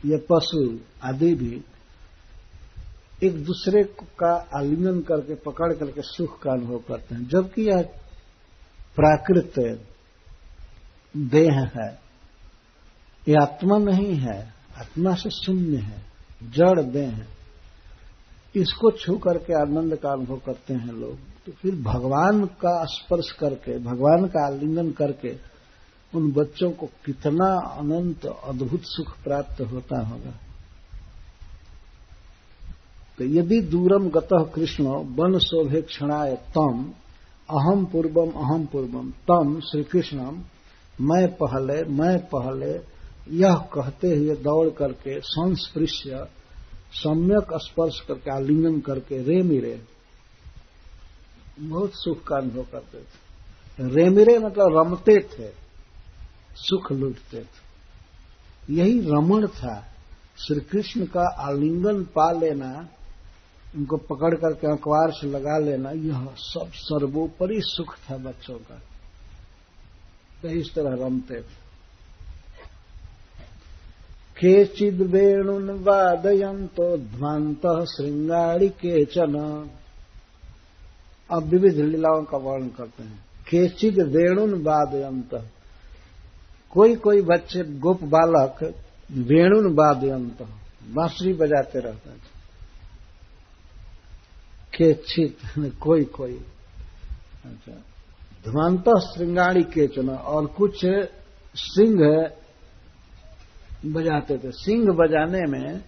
या पशु आदि भी एक दूसरे का आलिंगन करके, पकड़ करके सुख का अनुभव करते हैं, जबकि यह प्राकृत देह है, ये आत्मा नहीं है, आत्मा से शून्य है, जड़ देह है। इसको छू करके आनंद का अनुभव करते हैं लोग। तो फिर भगवान का स्पर्श करके, भगवान का आलिंगन करके उन बच्चों को कितना अनंत अद्भुत सुख प्राप्त होता होगा। तो यदि दूरम गतः कृष्ण वन शोभेक्षणाय तम अहम पूर्वम तम श्री कृष्णम मैं पहले यह कहते हुए दौड़ करके संस्पृश्य सम्यक स्पर्श करके आलिंगन करके रेमिरे बहुत सुख का अनुभव करते थे। रेमिरे मतलब रमते थे, सुख लूटते थे। यही रमण था, श्री कृष्ण का आलिंगन पा लेना, उनको पकड़ करके अखबार से लगा लेना, यह सब सर्वोपरि सुख था बच्चों का। तो इस तरह रमते थे। केचिद वेणुन वादयन्तो ध्वान्तः श्रृंगारि केचन। अब विविध लीलाओं का वर्णन करते हैं। केचिद वेणुन वादयन्तः, कोई बच्चे गोप बालक वेणुन वादयन्तः बांसुरी बजाते रहते थे। केचित कोई अच्छा, ध्वान्तः श्रृंगारि केचन, और कुछ सिंह बजाते थे। सिंह बजाने में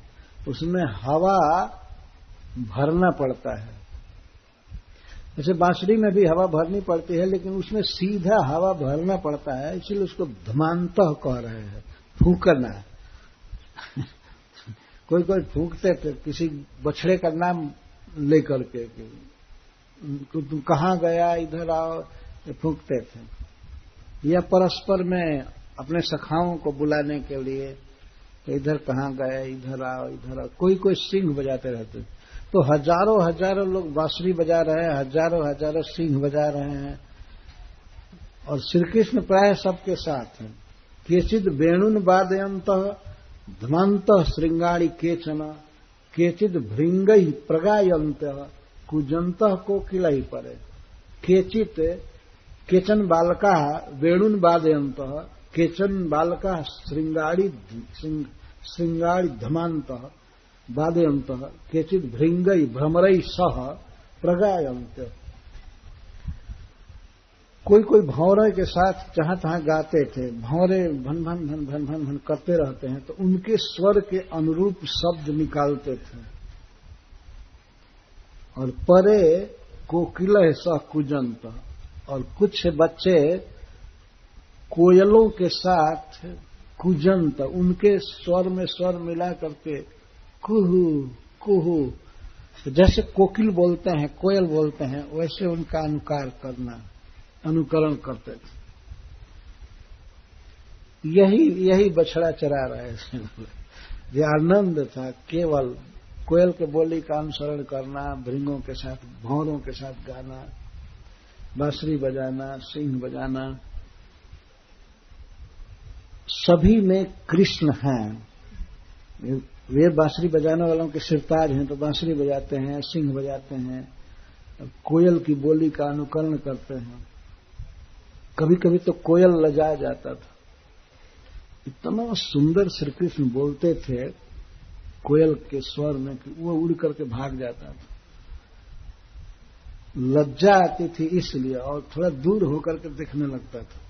उसमें हवा भरना पड़ता है। जैसे बांसुरी में भी हवा भरनी पड़ती है, लेकिन उसमें सीधा हवा भरना पड़ता है, इसलिए उसको धमांतः कह रहे हैं, फूंकना। कोई फूंकते थे किसी बछड़े का नाम लेकर के, तुम कहाँ गया, इधर आओ, फूंकते थे। या परस्पर में अपने सखाओं को बुलाने के लिए, तो इधर कहाँ गए, इधर आओ, इधर आओ, कोई सिंह बजाते रहते। तो हजारों लोग बांसुरी बजा रहे हैं, हजारों सिंह बजा रहे हैं, और श्री कृष्ण प्राय सबके साथ हैं। केचिद वेणुन वादयन्तः ध्वन्तः श्रृंगारि केचन, केचिद भृंगैः प्रगायन्तः कूजन्तः कोकिलैः परे। केचन बालकाः वेणुन वादयन्तः, केचन बालकाः श्रृंगारि धमान्तः वादयन्तः, केचिद भृंगैः भ्रमरैः सह प्रगायन्तः। कोई भौरे के साथ जहां तहां गाते थे। भौरे भन भन भन भन भन भन करते रहते हैं, तो उनके स्वर के अनुरूप शब्द निकालते थे। और परे कोकिलः सह कूजन्त, और कुछ बच्चे कोयलों के साथ कूजन्त, उनके स्वर में स्वर मिला करके कुहू कुहू, जैसे कोकिल बोलते हैं, कोयल बोलते हैं, वैसे उनका अनुकरण करते थे। यही बछड़ा चरा रहे थे। ये आनंद था, केवल कोयल के बोली का अनुसरण करना, भृंगों के साथ, भौरों के साथ गाना, बांसुरी बजाना, सिंह बजाना। सभी में कृष्ण हैं। वे बांसुरी बजाने वालों के सिरताज हैं, तो बांसुरी बजाते हैं, सिंह बजाते हैं, कोयल की बोली का अनुकरण करते हैं। कभी कभी तो कोयल लजा जाता था, इतना सुंदर श्री कृष्ण बोलते थे कोयल के स्वर में कि वो उड़ करके भाग जाता था। लज्जा आती थी इसलिए, और थोड़ा दूर होकर के देखने लगता था।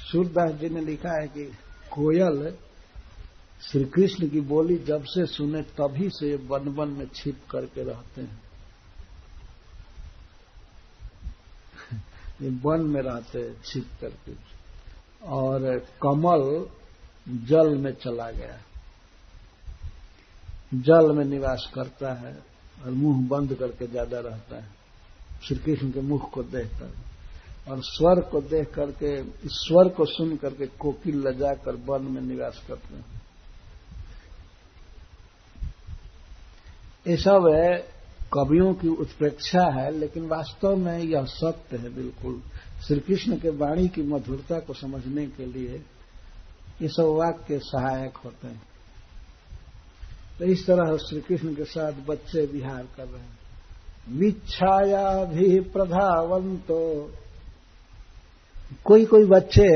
सूरदास जी ने लिखा है कि कोयल श्री कृष्ण की बोली जब से सुने तभी से वन में छिप करके रहते हैं। ये वन में रहते हैं छिप करके। और कमल जल में चला गया, जल में निवास करता है और मुंह बंद करके ज्यादा रहता है श्री कृष्ण के मुख को देखकर। और स्वर को देख करके, स्वर को सुन करके कोकिल लजा कर वन में निवास करते हैं। ये सब है कवियों की उत्प्रेक्षा है, लेकिन वास्तव में यह सत्य है बिल्कुल। श्री कृष्ण के वाणी की मधुरता को समझने के लिए ये सब वाक्य सहायक होते हैं। तो इस तरह श्री कृष्ण के साथ बच्चे विहार कर रहे हैं। विच्छाया भी प्रधावंतो, कोई बच्चे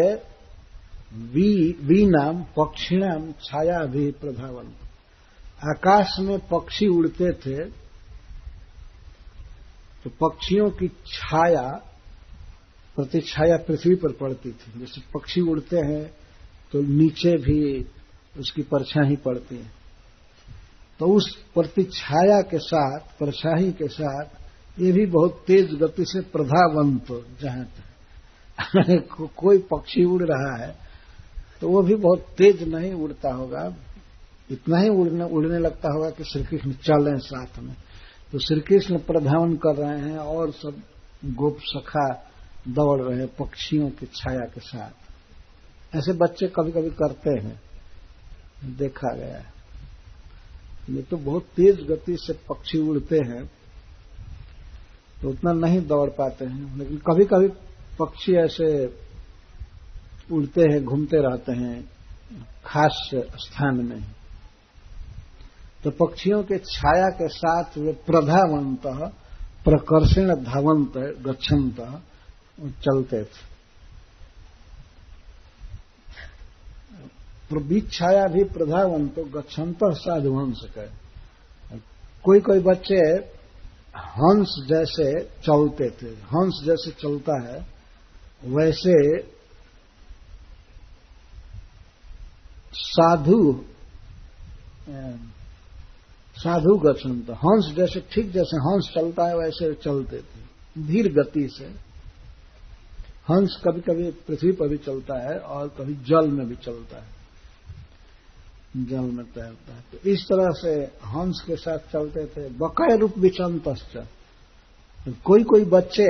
वीनाम पक्षिणाम छाया भी प्रधावंतो, आकाश में पक्षी उड़ते थे, तो पक्षियों की छाया, प्रतिछाया पृथ्वी पर पड़ती थी। जैसे पक्षी उड़ते हैं तो नीचे भी उसकी परछाई पड़ती है, तो उस प्रतिछाया के साथ, परछाई के साथ ये भी बहुत तेज गति से प्रधावंत जहां कोई पक्षी उड़ रहा है तो वो भी बहुत तेज नहीं उड़ता होगा, इतना ही उड़ने लगता होगा कि श्री कृष्ण चलें साथ में। तो श्री कृष्ण प्रधावन कर रहे हैं और सब गोप सखा दौड़ रहे हैं पक्षियों की छाया के साथ। ऐसे बच्चे कभी कभी करते हैं, देखा गया है। ये तो बहुत तेज गति से पक्षी उड़ते हैं तो उतना नहीं दौड़ पाते हैं, लेकिन कभी कभी पक्षी ऐसे उड़ते हैं, घूमते रहते हैं खास स्थान में, तो पक्षियों के छाया के साथ वे प्रधावंत प्रकर्षण धावंत गच्छन्त चलते थे। बीच छाया भी प्रधावंत गच्छन्त साधुवंश का। कोई कोई बच्चे हंस जैसे चलते थे, हंस जैसे चलता है वैसे साधु गच्छन्त, हंस जैसे, ठीक जैसे हंस चलता है वैसे चलते थे धीर गति से। हंस कभी कभी पृथ्वी पर भी चलता है और कभी जल में भी चलता है, जल में तैरता है। तो इस तरह से हंस के साथ चलते थे। बकय रूप विचंतश्च, कोई कोई बच्चे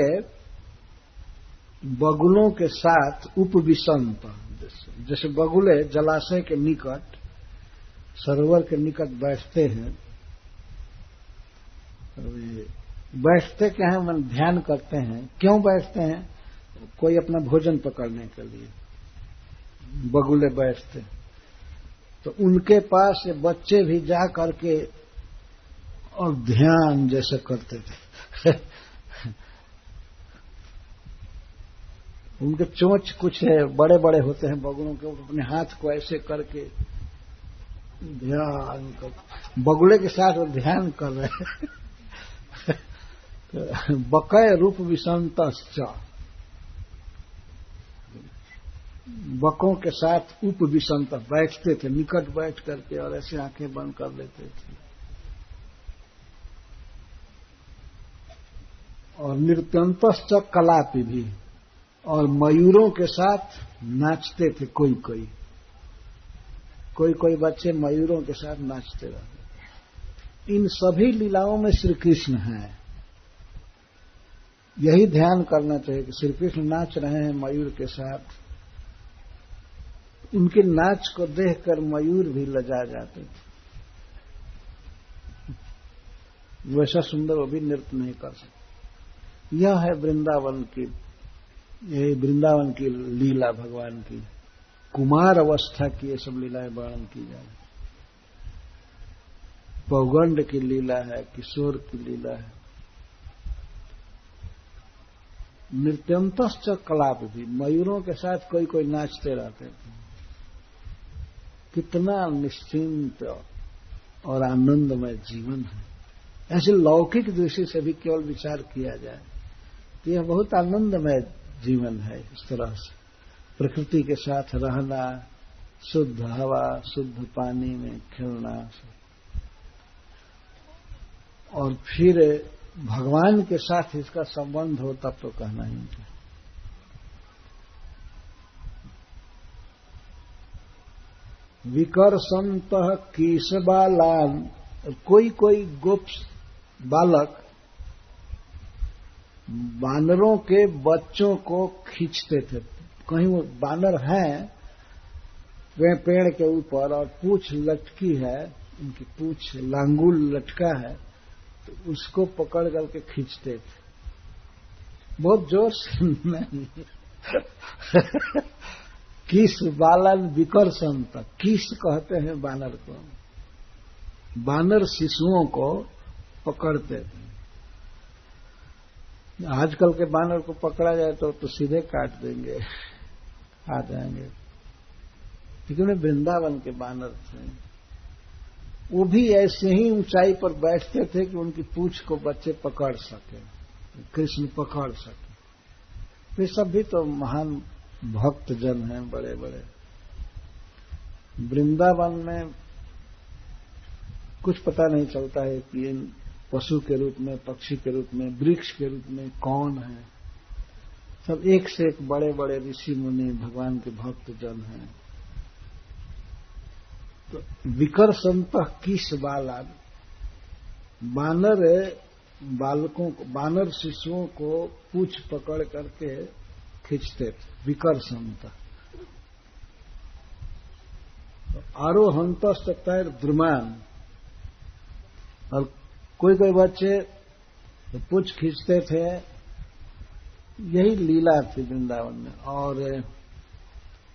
बगुलों के साथ उपविशंत, जैसे बगुले जलाशय के निकट, सरोवर के निकट बैठते हैं, बैठते क्या है, मन ध्यान करते हैं। क्यों बैठते हैं? कोई अपना भोजन पकड़ने के लिए बगुले बैठते, तो उनके पास ये बच्चे भी जा करके और ध्यान जैसे करते थे। उनके चोंच कुछ है, बड़े बड़े होते हैं बगुलों के, अपने हाथ को ऐसे करके ध्यान कर, बगुले के साथ वो ध्यान कर रहे हैं। बकय रूप विसंतश्च, बकों के साथ उपविसंत बैठते थे, निकट बैठ करके और ऐसे आंखें बंद कर लेते थे। और नृत्यंतश्च कलापि भी, और मयूरों के साथ नाचते थे। कोई कोई बच्चे मयूरों के साथ नाचते रहते। इन सभी लीलाओं में श्री कृष्ण हैं। यही ध्यान करना चाहिए कि श्री कृष्ण नाच रहे हैं मयूर के साथ। उनके नाच को देखकर मयूर भी लजा जाते थे, वैसा सुंदर वो भी नृत्य नहीं कर सकते। यह है वृंदावन की, यही वृंदावन की लीला, भगवान की कुमार अवस्था की ये सब लीलाएं वर्णन की जाए। पौगंड की लीला है, किशोर की लीला है। नृत्यंतश्च कलाप भी, मयूरों के साथ कोई कोई नाचते रहते थे। कितना निश्चिंत और आनंदमय जीवन है। ऐसे लौकिक दृष्टि से भी केवल विचार किया जाए तो यह बहुत आनंदमय जीवन है। इस तरह से प्रकृति के साथ रहना, शुद्ध हवा, शुद्ध पानी में खेलना, और फिर भगवान के साथ इसका संबंध हो तब तो कहना ही नहीं। विकर्षंत कीशबालान, कोई कोई गोप बालक बानरों के बच्चों को खींचते थे। कहीं वो बानर हैं वे पेड़ के ऊपर और पूंछ लटकी है, उनकी पूंछ लांगुल लटका है, तो उसको पकड़ करके खींचते थे। बहुत जोर से नहीं। किस बालन विकर्षण तक, किस कहते हैं बानर को, बानर शिशुओं को पकड़ते थे। आजकल के बानर को पकड़ा जाए तो सीधे काट देंगे, आ जाएंगे। लेकिन वृंदावन के बानर थे, वो भी ऐसे ही ऊंचाई पर बैठते थे कि उनकी पूंछ को बच्चे पकड़ सके, कृष्ण पकड़ सके। वे सब भी तो महान भक्त जन हैं, बड़े बड़े। वृंदावन में कुछ पता नहीं चलता है कि इन पशु के रूप में, पक्षी के रूप में, वृक्ष के रूप में कौन है। सब एक से एक बड़े बड़े ऋषि मुनि भगवान के भक्त जन हैं। तो विकर्षंतः किस बालान, बानर बालकों को, बानर शिशुओं को पूछ पकड़ करके खींचते थे। विकर्षंतः आरोहंतस्त तैर द्रुमान, और कोई कोई बच्चे तो पूछ खींचते थे। यही लीला थी वृंदावन में। और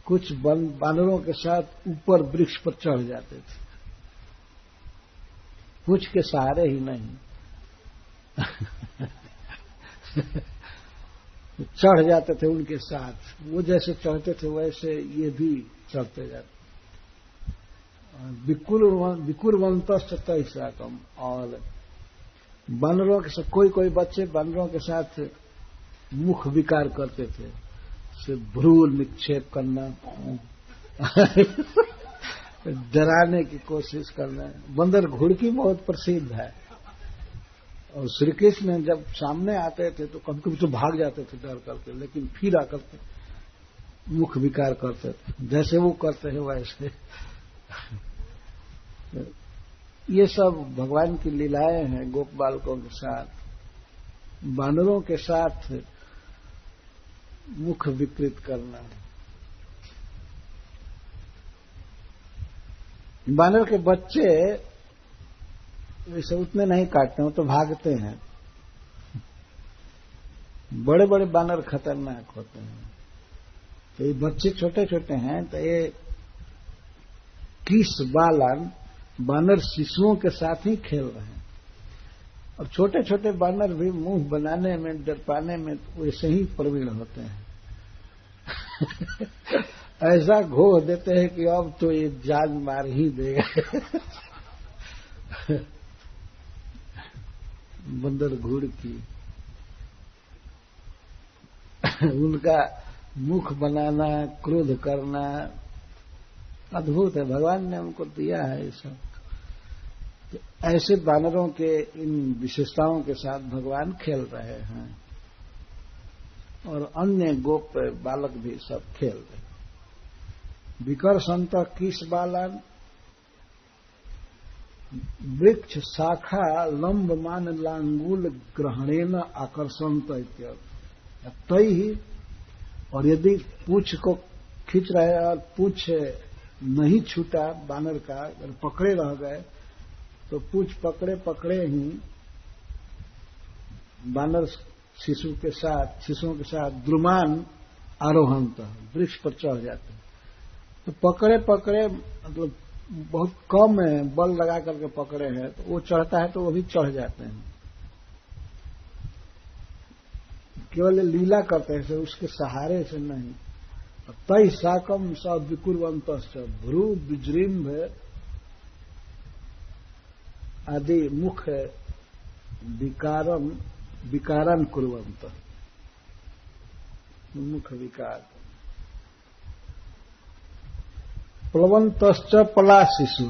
कुछ बानरों के साथ ऊपर वृक्ष पर चढ़ जाते थे, पूछ के सहारे ही नहीं चढ़ जाते थे उनके साथ। वो जैसे चढ़ते थे वैसे ये भी चढ़ते जाते। विकुरवंतश्च तैसाकम, और बानरों के साथ कोई कोई बच्चे बानरों के साथ मुख विकार करते थे, से भ्रूण निक्षेप करना, डराने की कोशिश करना। बंदर घुड़की बहुत प्रसिद्ध है, और श्री कृष्ण जब सामने आते थे तो कभी कभी तो भाग जाते थे डर करके, लेकिन फिर आकर के मुख विकार करते थे, जैसे वो करते हैं वैसे। ये सब भगवान की लीलाएं हैं गोप बालकों के साथ। बानरों के साथ मुख विकृत करना। बानर के बच्चे वैसे उतने नहीं काटते, वो तो भागते हैं। बड़े बड़े बानर खतरनाक होते हैं। तो ये बच्चे छोटे छोटे हैं, तो ये किस बालन बानर शिशुओं के साथ ही खेल रहे हैं। और छोटे छोटे बानर भी मुंह बनाने में, डर पाने में वैसे ही प्रवीण होते हैं। ऐसा घोह देते हैं कि अब तो ये जान मार ही देगा। बंदर घुड़ की उनका मुख बनाना, क्रोध करना अद्भुत है। भगवान ने उनको दिया है ये सब। तो ऐसे बानरों के इन विशेषताओं के साथ भगवान खेल रहे हैं, और अन्य गोप बालक भी सब खेल रहे। विकर्षंत किस बालन, वृक्ष शाखा लंबमान लांगुल ग्रहणेन आकर्षंत तय ही। और यदि पूछ को खींच रहे और पूछ नहीं छूटा बानर का, अगर पकड़े रह गए तो पूछ पकड़े पकड़े ही बानर शिशुओं के साथ द्रुमान आरोहंत वृक्ष पर चढ़ जाते हैं। तो पकड़े पकड़े मतलब बहुत कम बल लगा करके पकड़े हैं, तो वो चढ़ता है तो वो भी चढ़ जाते हैं। केवल लीला करते हैं, उसके सहारे से नहीं। तय साकम स विकुर्वंत भ्रू विजृंभ आदि मुख विकारन कुर्वंत, मुख विकार। प्लवंतश्च पला शिशु,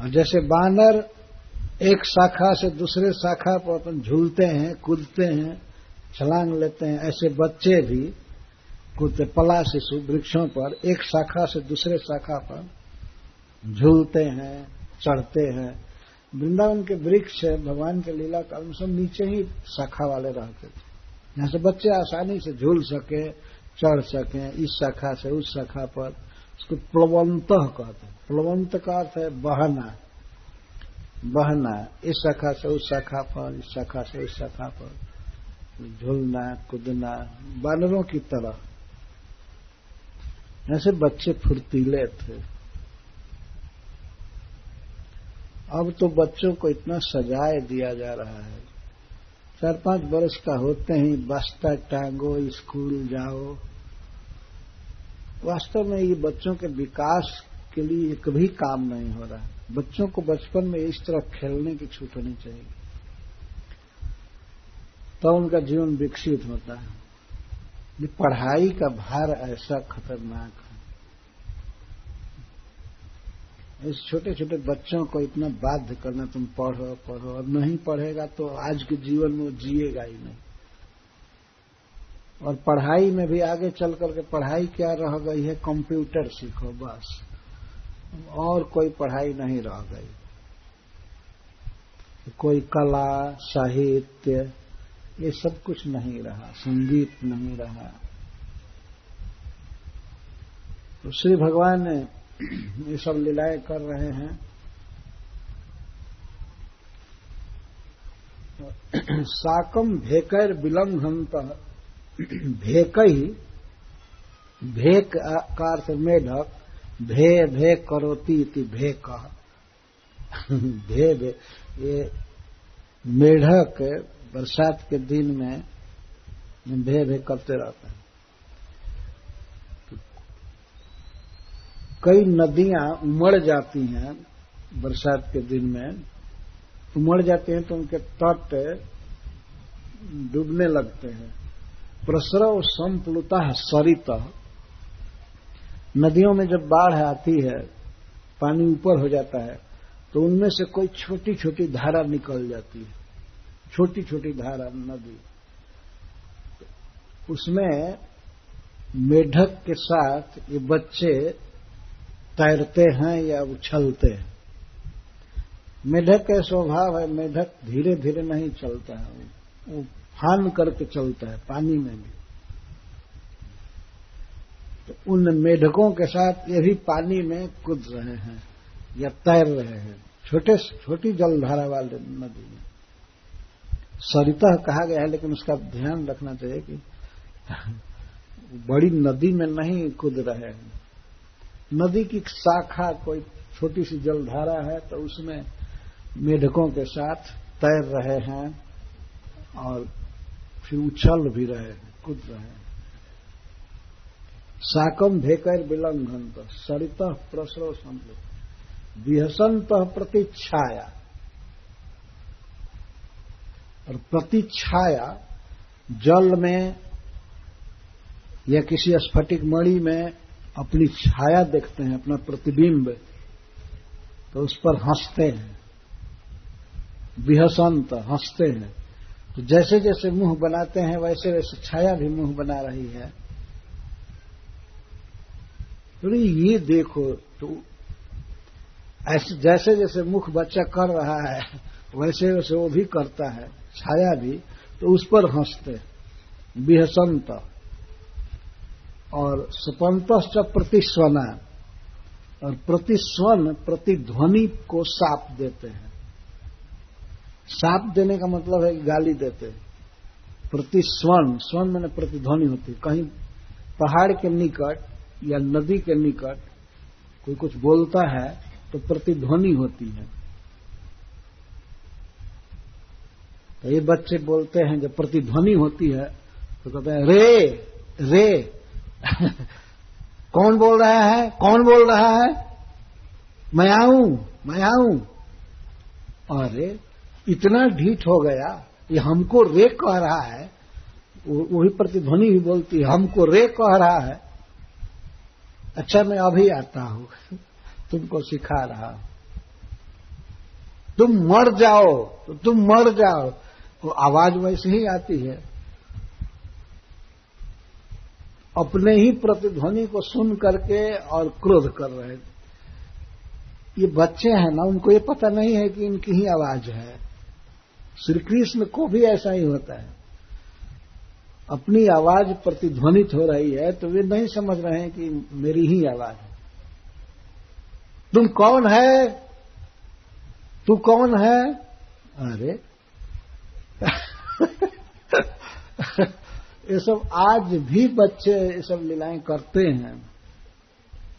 और जैसे बानर एक शाखा से दूसरे शाखा पर अपन झूलते हैं, कूदते हैं, छलांग लेते हैं, ऐसे बच्चे भी कूदते। पला शिशु वृक्षों पर एक शाखा से दूसरे शाखा पर झूलते हैं, चढ़ते हैं। वृंदावन के वृक्ष भगवान के लीला काल में सब नीचे ही शाखा वाले रहते थे, यहां से बच्चे आसानी से झूल सके, चढ़ सके इस शाखा से उस शाखा पर। उसको प्लवंत कहते हैं। प्लवंत का अर्थ है बहना, बहना, इस शाखा से उस शाखा पर, इस शाखा से उस शाखा पर झूलना, कूदना, बानरों की तरह। ऐसे बच्चे फुर्तीले थे। अब तो बच्चों को इतना सजाए दिया जा रहा है, 4-5 वर्ष का होते ही बस्ता टांगो, स्कूल जाओ। वास्तव में ये बच्चों के विकास के लिए कभी काम नहीं हो रहा। बच्चों को बचपन में इस तरह खेलने की छूट होनी चाहिए, तो उनका जीवन विकसित होता है। ये पढ़ाई का भार ऐसा खतरनाक है। इस छोटे छोटे बच्चों को इतना बाध्य करना, तुम पढ़ो पढ़ो, और नहीं पढ़ेगा तो आज के जीवन में वो जिएगा ही नहीं। और पढ़ाई में भी आगे चल करके पढ़ाई क्या रह गई है, कंप्यूटर सीखो बस, और कोई पढ़ाई नहीं रह गई। कोई कला साहित्य ये सब कुछ नहीं रहा, संगीत नहीं रहा। तो श्री भगवान ने ये सब लीलाएं कर रहे हैं। साकम भेकर विलंघंत, भेकई, भेक का अर्थ मेढक, भे भे करोती इति भेक, भे भे, ये मेढक बरसात के दिन में भे भे करते रहते हैं। कई नदियां उमड़ जाती हैं बरसात के दिन में, उमड़ जाते हैं तो उनके तट डूबने लगते हैं। प्रसरव संप्लुता सरिता, नदियों में जब बाढ़ आती है, पानी ऊपर हो जाता है, तो उनमें से कोई छोटी छोटी धारा निकल जाती है, छोटी छोटी धारा नदी, उसमें मेढक के साथ ये बच्चे तैरते हैं या उछलते हैं। मेढक का स्वभाव है, मेढक धीरे धीरे नहीं चलता है, वो फान करके चलता है पानी में भी। तो उन मेढकों के साथ ये भी पानी में कूद रहे हैं या तैर रहे हैं, छोटी जलधारा वाले नदी में। सरिता कहा गया है, लेकिन उसका ध्यान रखना चाहिए कि बड़ी नदी में नहीं कूद रहे हैं। नदी की शाखा कोई छोटी सी जलधारा है, तो उसमें मेढकों के साथ तैर रहे हैं और फिर उछल भी रहे हैं, कूद रहे हैं। साकम भेकर विलंघंत, सरित प्रसरो संप्लुत, विहसंत प्रतीक्षाया, और प्रतीक्षाया जल में या किसी स्फटिक मणि में अपनी छाया देखते हैं, अपना प्रतिबिंब, तो उस पर हंसते हैं। विहसंत, हंसते हैं। तो जैसे जैसे मुंह बनाते हैं वैसे वैसे छाया भी मुंह बना रही है। तो ये देखो, तो ऐसे जैसे जैसे मुख बच्चा कर रहा है वैसे वैसे वो भी करता है, छाया भी, तो उस पर हंसते। विहसंत, और स्वपंत प्रतिस्वना, और प्रतिस्वन प्रतिध्वनि को साप देते हैं। साप देने का मतलब है कि गाली देते हैं। प्रतिस्वन, स्वन मैंने प्रतिध्वनि होती है। कहीं पहाड़ के निकट या नदी के निकट कोई कुछ बोलता है तो प्रतिध्वनि होती है। तो ये बच्चे बोलते हैं, जब प्रतिध्वनि होती है तो कहते हैं रे रे कौन बोल रहा है, कौन बोल रहा है, मैं आऊं, मैं आऊं। अरे इतना ढीठ हो गया, ये हमको रे कह रहा है, वही प्रतिध्वनि भी बोलती है हमको रे कह रहा है। अच्छा मैं अभी आता हूं, तुमको सिखा रहा हूं, तुम मर जाओ तो तुम मर जाओ। वो आवाज वैसे ही आती है। अपने ही प्रतिध्वनि को सुन करके और क्रोध कर रहे हैं। ये बच्चे हैं ना, उनको ये पता नहीं है कि इनकी ही आवाज है। श्री कृष्ण को भी ऐसा ही होता है, अपनी आवाज प्रतिध्वनित हो रही है तो वे नहीं समझ रहे हैं कि मेरी ही आवाज है। तुम कौन है, तू कौन है, अरे ये सब आज भी बच्चे ये सब लीलाएं करते हैं,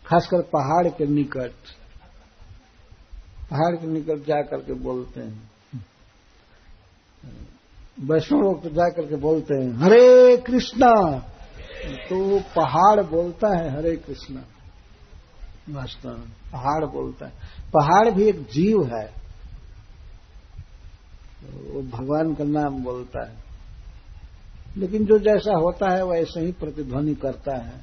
खासकर पहाड़ के निकट जाकर के बोलते हैं। वैष्णव लोग तो जाकर के बोलते हैं हरे कृष्णा, तो पहाड़ बोलता है हरे कृष्णा। वास्तव में पहाड़ बोलता है। पहाड़ भी एक जीव है, वो भगवान का नाम बोलता है, लेकिन जो जैसा होता है वैसे ही प्रतिध्वनि करता है।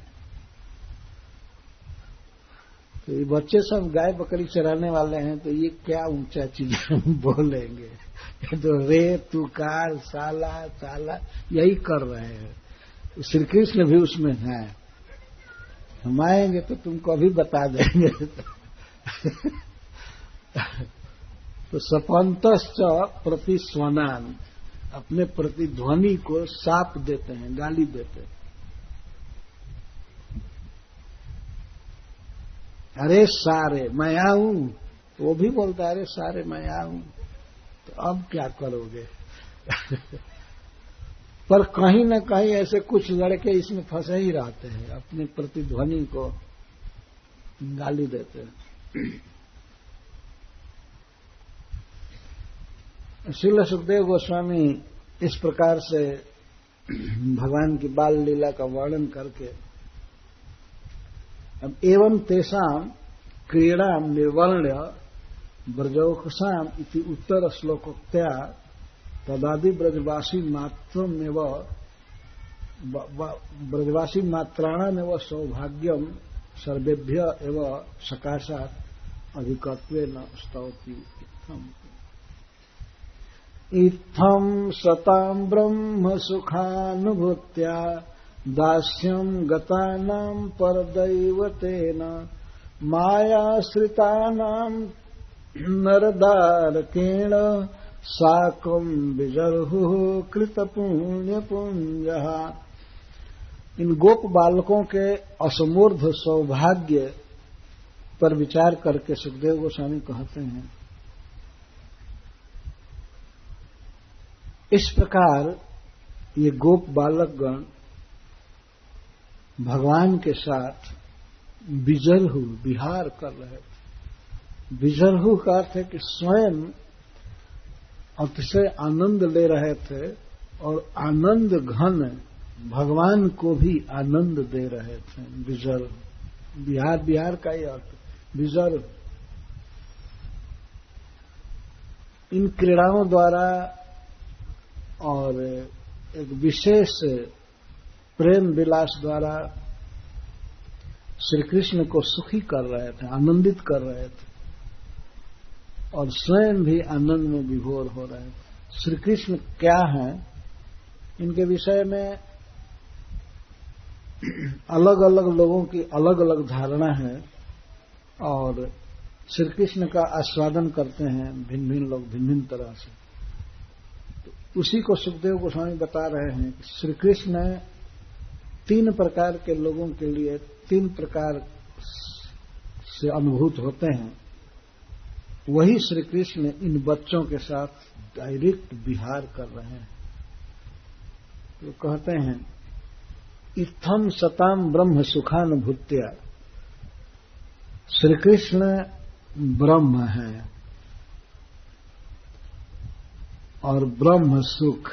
तो ये बच्चे सब गाय बकरी चराने वाले हैं, तो ये क्या ऊंचा चीज बोलेंगे। तो रे तुकार साला साला यही कर रहे हैं। श्री कृष्ण भी उसमें है। हम आएंगे तो तुमको अभी बता देंगे। तो सपंतश्च प्रति स्वनान, अपने प्रतिध्वनि को साप देते हैं, गाली देते हैं। अरे सारे मैं आऊं, तो वो भी बोलता है अरे सारे मैं आऊं। तो अब क्या करोगे? पर कहीं न कहीं ऐसे कुछ लड़के इसमें फंसे ही रहते हैं, अपनी प्रतिध्वनि को गाली देते हैं। श्रील सुखदेव गोस्वामी इस प्रकार से भगवान की बाल लीला का वर्णन करके अब एवं तेषाम क्रीड़ाम निर्वर्ण्य ब्रजौकसाम इति उत्तर श्लोकोक्त्या तदादि ब्रजवासी मात्रमेव ब्रजवासी मात्राणामेव सौभाग्यम सर्वेभ्य एव सकाशात् अधिकत्वेन स्तौति इत्थं सतां ब्रह्म सुखानुभूत्या दास्यं गतानां परदैवतेन मायाश्रितानां नरदारकेण साकं विजर्हुः कृतपुण्यपुञ्जः। इन गोप बालकों के असमूर्ध सौभाग्य पर विचार करके सुखदेव गोस्वामी कहते हैं, इस प्रकार ये गोप बालकगण भगवान के साथ विजर्हु विहार कर रहे थे। विजर्हु का अर्थ है कि स्वयं अतिशय आनंद ले रहे थे और आनंद घन भगवान को भी आनंद दे रहे थे। विजर्हु विहार, विहार का ही अर्थ विजर्हु। इन क्रीड़ाओं द्वारा और एक विशेष प्रेम विलास द्वारा श्री कृष्ण को सुखी कर रहे थे, आनंदित कर रहे थे और स्वयं भी आनंद में विभोर हो रहे थे। श्री कृष्ण क्या हैं, इनके विषय में अलग अलग लोगों की अलग अलग धारणा है और श्री कृष्ण का आस्वादन करते हैं भिन्न भिन्न लोग भिन्न भिन्न तरह से। तो उसी को सुखदेव गोस्वामी बता रहे हैं कि श्री कृष्ण 3 प्रकार के लोगों के लिए 3 प्रकार से अनुभूत होते हैं। वही श्री कृष्ण इन बच्चों के साथ डायरेक्ट विहार कर रहे हैं। तो कहते हैं इत्थम सताम ब्रह्म सुखानुभूत्या, श्री कृष्ण ब्रह्म है और ब्रह्म सुख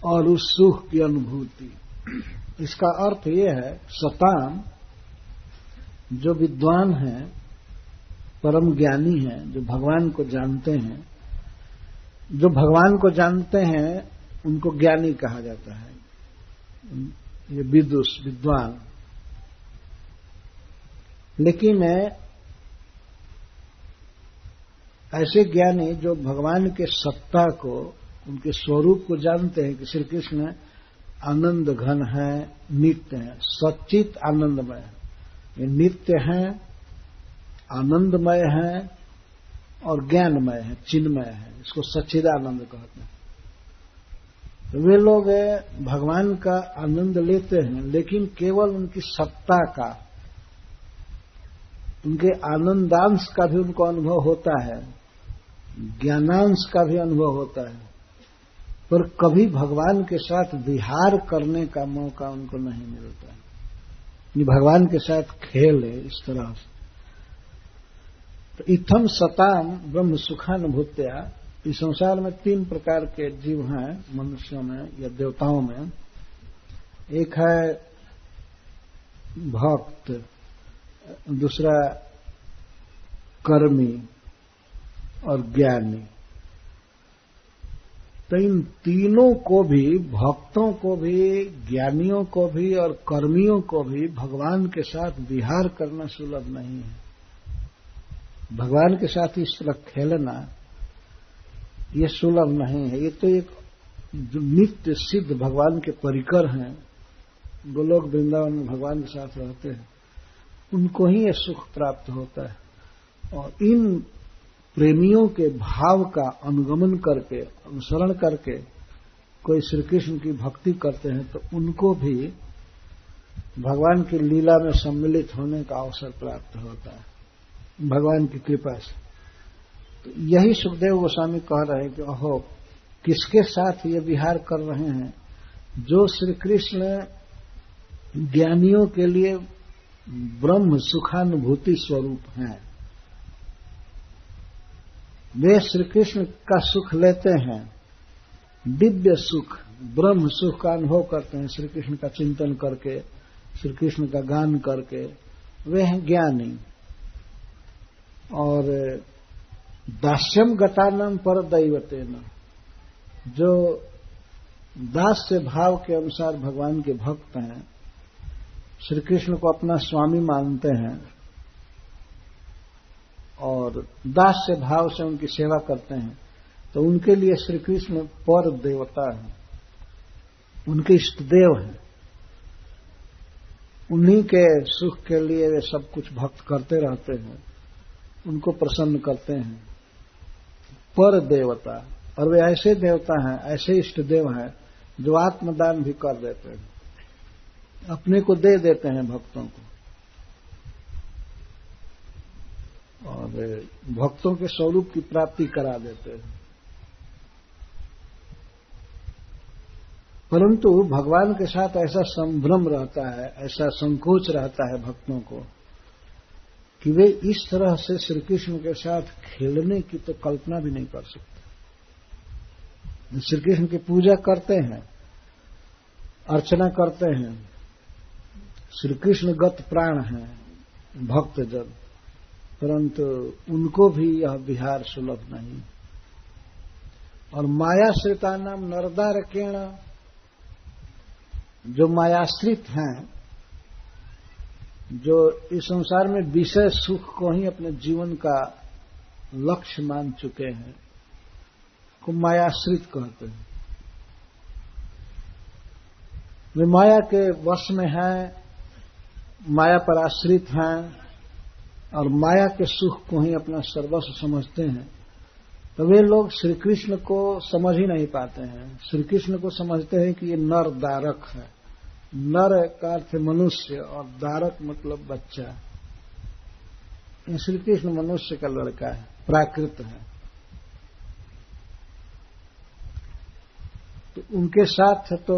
और उस सुख की अनुभूति। इसका अर्थ यह है सताम, जो विद्वान हैं, परम ज्ञानी हैं, जो भगवान को जानते हैं, जो भगवान को जानते हैं उनको ज्ञानी कहा जाता है, ये विदुष विद्वान। लेकिन ऐसे ज्ञानी जो भगवान के सत्ता को, उनके स्वरूप को जानते हैं कि श्री कृष्ण आनंद घन है, नित्य है, सच्चित आनंदमय है। ये नित्य है, आनंदमय है और ज्ञानमय है, चिन्मय है। इसको सच्चिदानंद कहते हैं। तो वे लोग भगवान का आनंद लेते हैं, लेकिन केवल उनकी सत्ता का, उनके आनंदांश का भी उनको अनुभव होता है, ज्ञानांश का भी अनुभव होता है, पर कभी भगवान के साथ विहार करने का मौका उनको नहीं मिलता है। ये भगवान के साथ खेल है इस तरह से। तो इत्थम सताम ब्रह्म सुखानुभूत्या, इस संसार में 3 प्रकार के जीव हैं मनुष्यों में या देवताओं में। एक है भक्त, दूसरा कर्मी और ज्ञानी। तो इन तीनों को भी, भक्तों को भी, ज्ञानियों को भी और कर्मियों को भी भगवान के साथ विहार करना सुलभ नहीं है। भगवान के साथ इस तरह खेलना ये सुलभ नहीं है। ये तो एक जो नित्य सिद्ध भगवान के परिकर हैं, गोलोक वृंदावन में भगवान के साथ रहते हैं, उनको ही ये सुख प्राप्त होता है। और इन प्रेमियों के भाव का अनुगमन करके, अनुसरण करके कोई श्री कृष्ण की भक्ति करते हैं तो उनको भी भगवान की लीला में सम्मिलित होने का अवसर प्राप्त होता है भगवान की कृपा से। तो यही सुखदेव गोस्वामी कह रहे हैं कि अहो, किसके साथ ये विहार कर रहे हैं? जो श्री कृष्ण ज्ञानियों के लिए ब्रह्म सुखानुभूति स्वरूप हैं, वे श्री कृष्ण का सुख लेते हैं, दिव्य सुख, ब्रह्म सुख का अनुभव करते हैं श्री कृष्ण का चिंतन करके, श्री कृष्ण का गान करके। वे हैं ज्ञानी। और दास्यम गतानम पर दैवतेन, जो दास्य भाव के अनुसार भगवान के भक्त हैं, श्री कृष्ण को अपना स्वामी मानते हैं और दास्य भाव से उनकी सेवा करते हैं, तो उनके लिए श्री कृष्ण पर देवता है, उनके इष्ट देव हैं। उन्हीं के सुख के लिए वे सब कुछ भक्त करते रहते हैं, उनको प्रसन्न करते हैं। पर देवता, और वे ऐसे देवता हैं, ऐसे इष्ट देव हैं जो आत्मदान भी कर देते हैं, अपने को दे देते हैं भक्तों को, और भक्तों के स्वरूप की प्राप्ति करा देते हैं। परंतु भगवान के साथ ऐसा संभ्रम रहता है, ऐसा संकोच रहता है भक्तों को कि वे इस तरह से श्री कृष्ण के साथ खेलने की तो कल्पना भी नहीं कर सकते। श्री कृष्ण की पूजा करते हैं, अर्चना करते हैं, श्री कृष्ण गत प्राण हैं भक्तजन, परंतु उनको भी यह विहार सुलभ नहीं। और मायाश्रिता नाम नरदारकेण, जो मायाश्रित हैं, जो इस संसार में विषय सुख को ही अपने जीवन का लक्ष्य मान चुके हैं, को मायाश्रित कहते हैं। वे माया के वश में हैं, माया पर आश्रित हैं और माया के सुख को ही अपना सर्वस्व समझते हैं। तो वे लोग श्री कृष्ण को समझ ही नहीं पाते हैं। श्री कृष्ण को समझते हैं कि ये नर दारक है। नर का अर्थ मनुष्य और दारक मतलब बच्चा। श्री कृष्ण मनुष्य का लड़का है, प्राकृत है। तो उनके साथ तो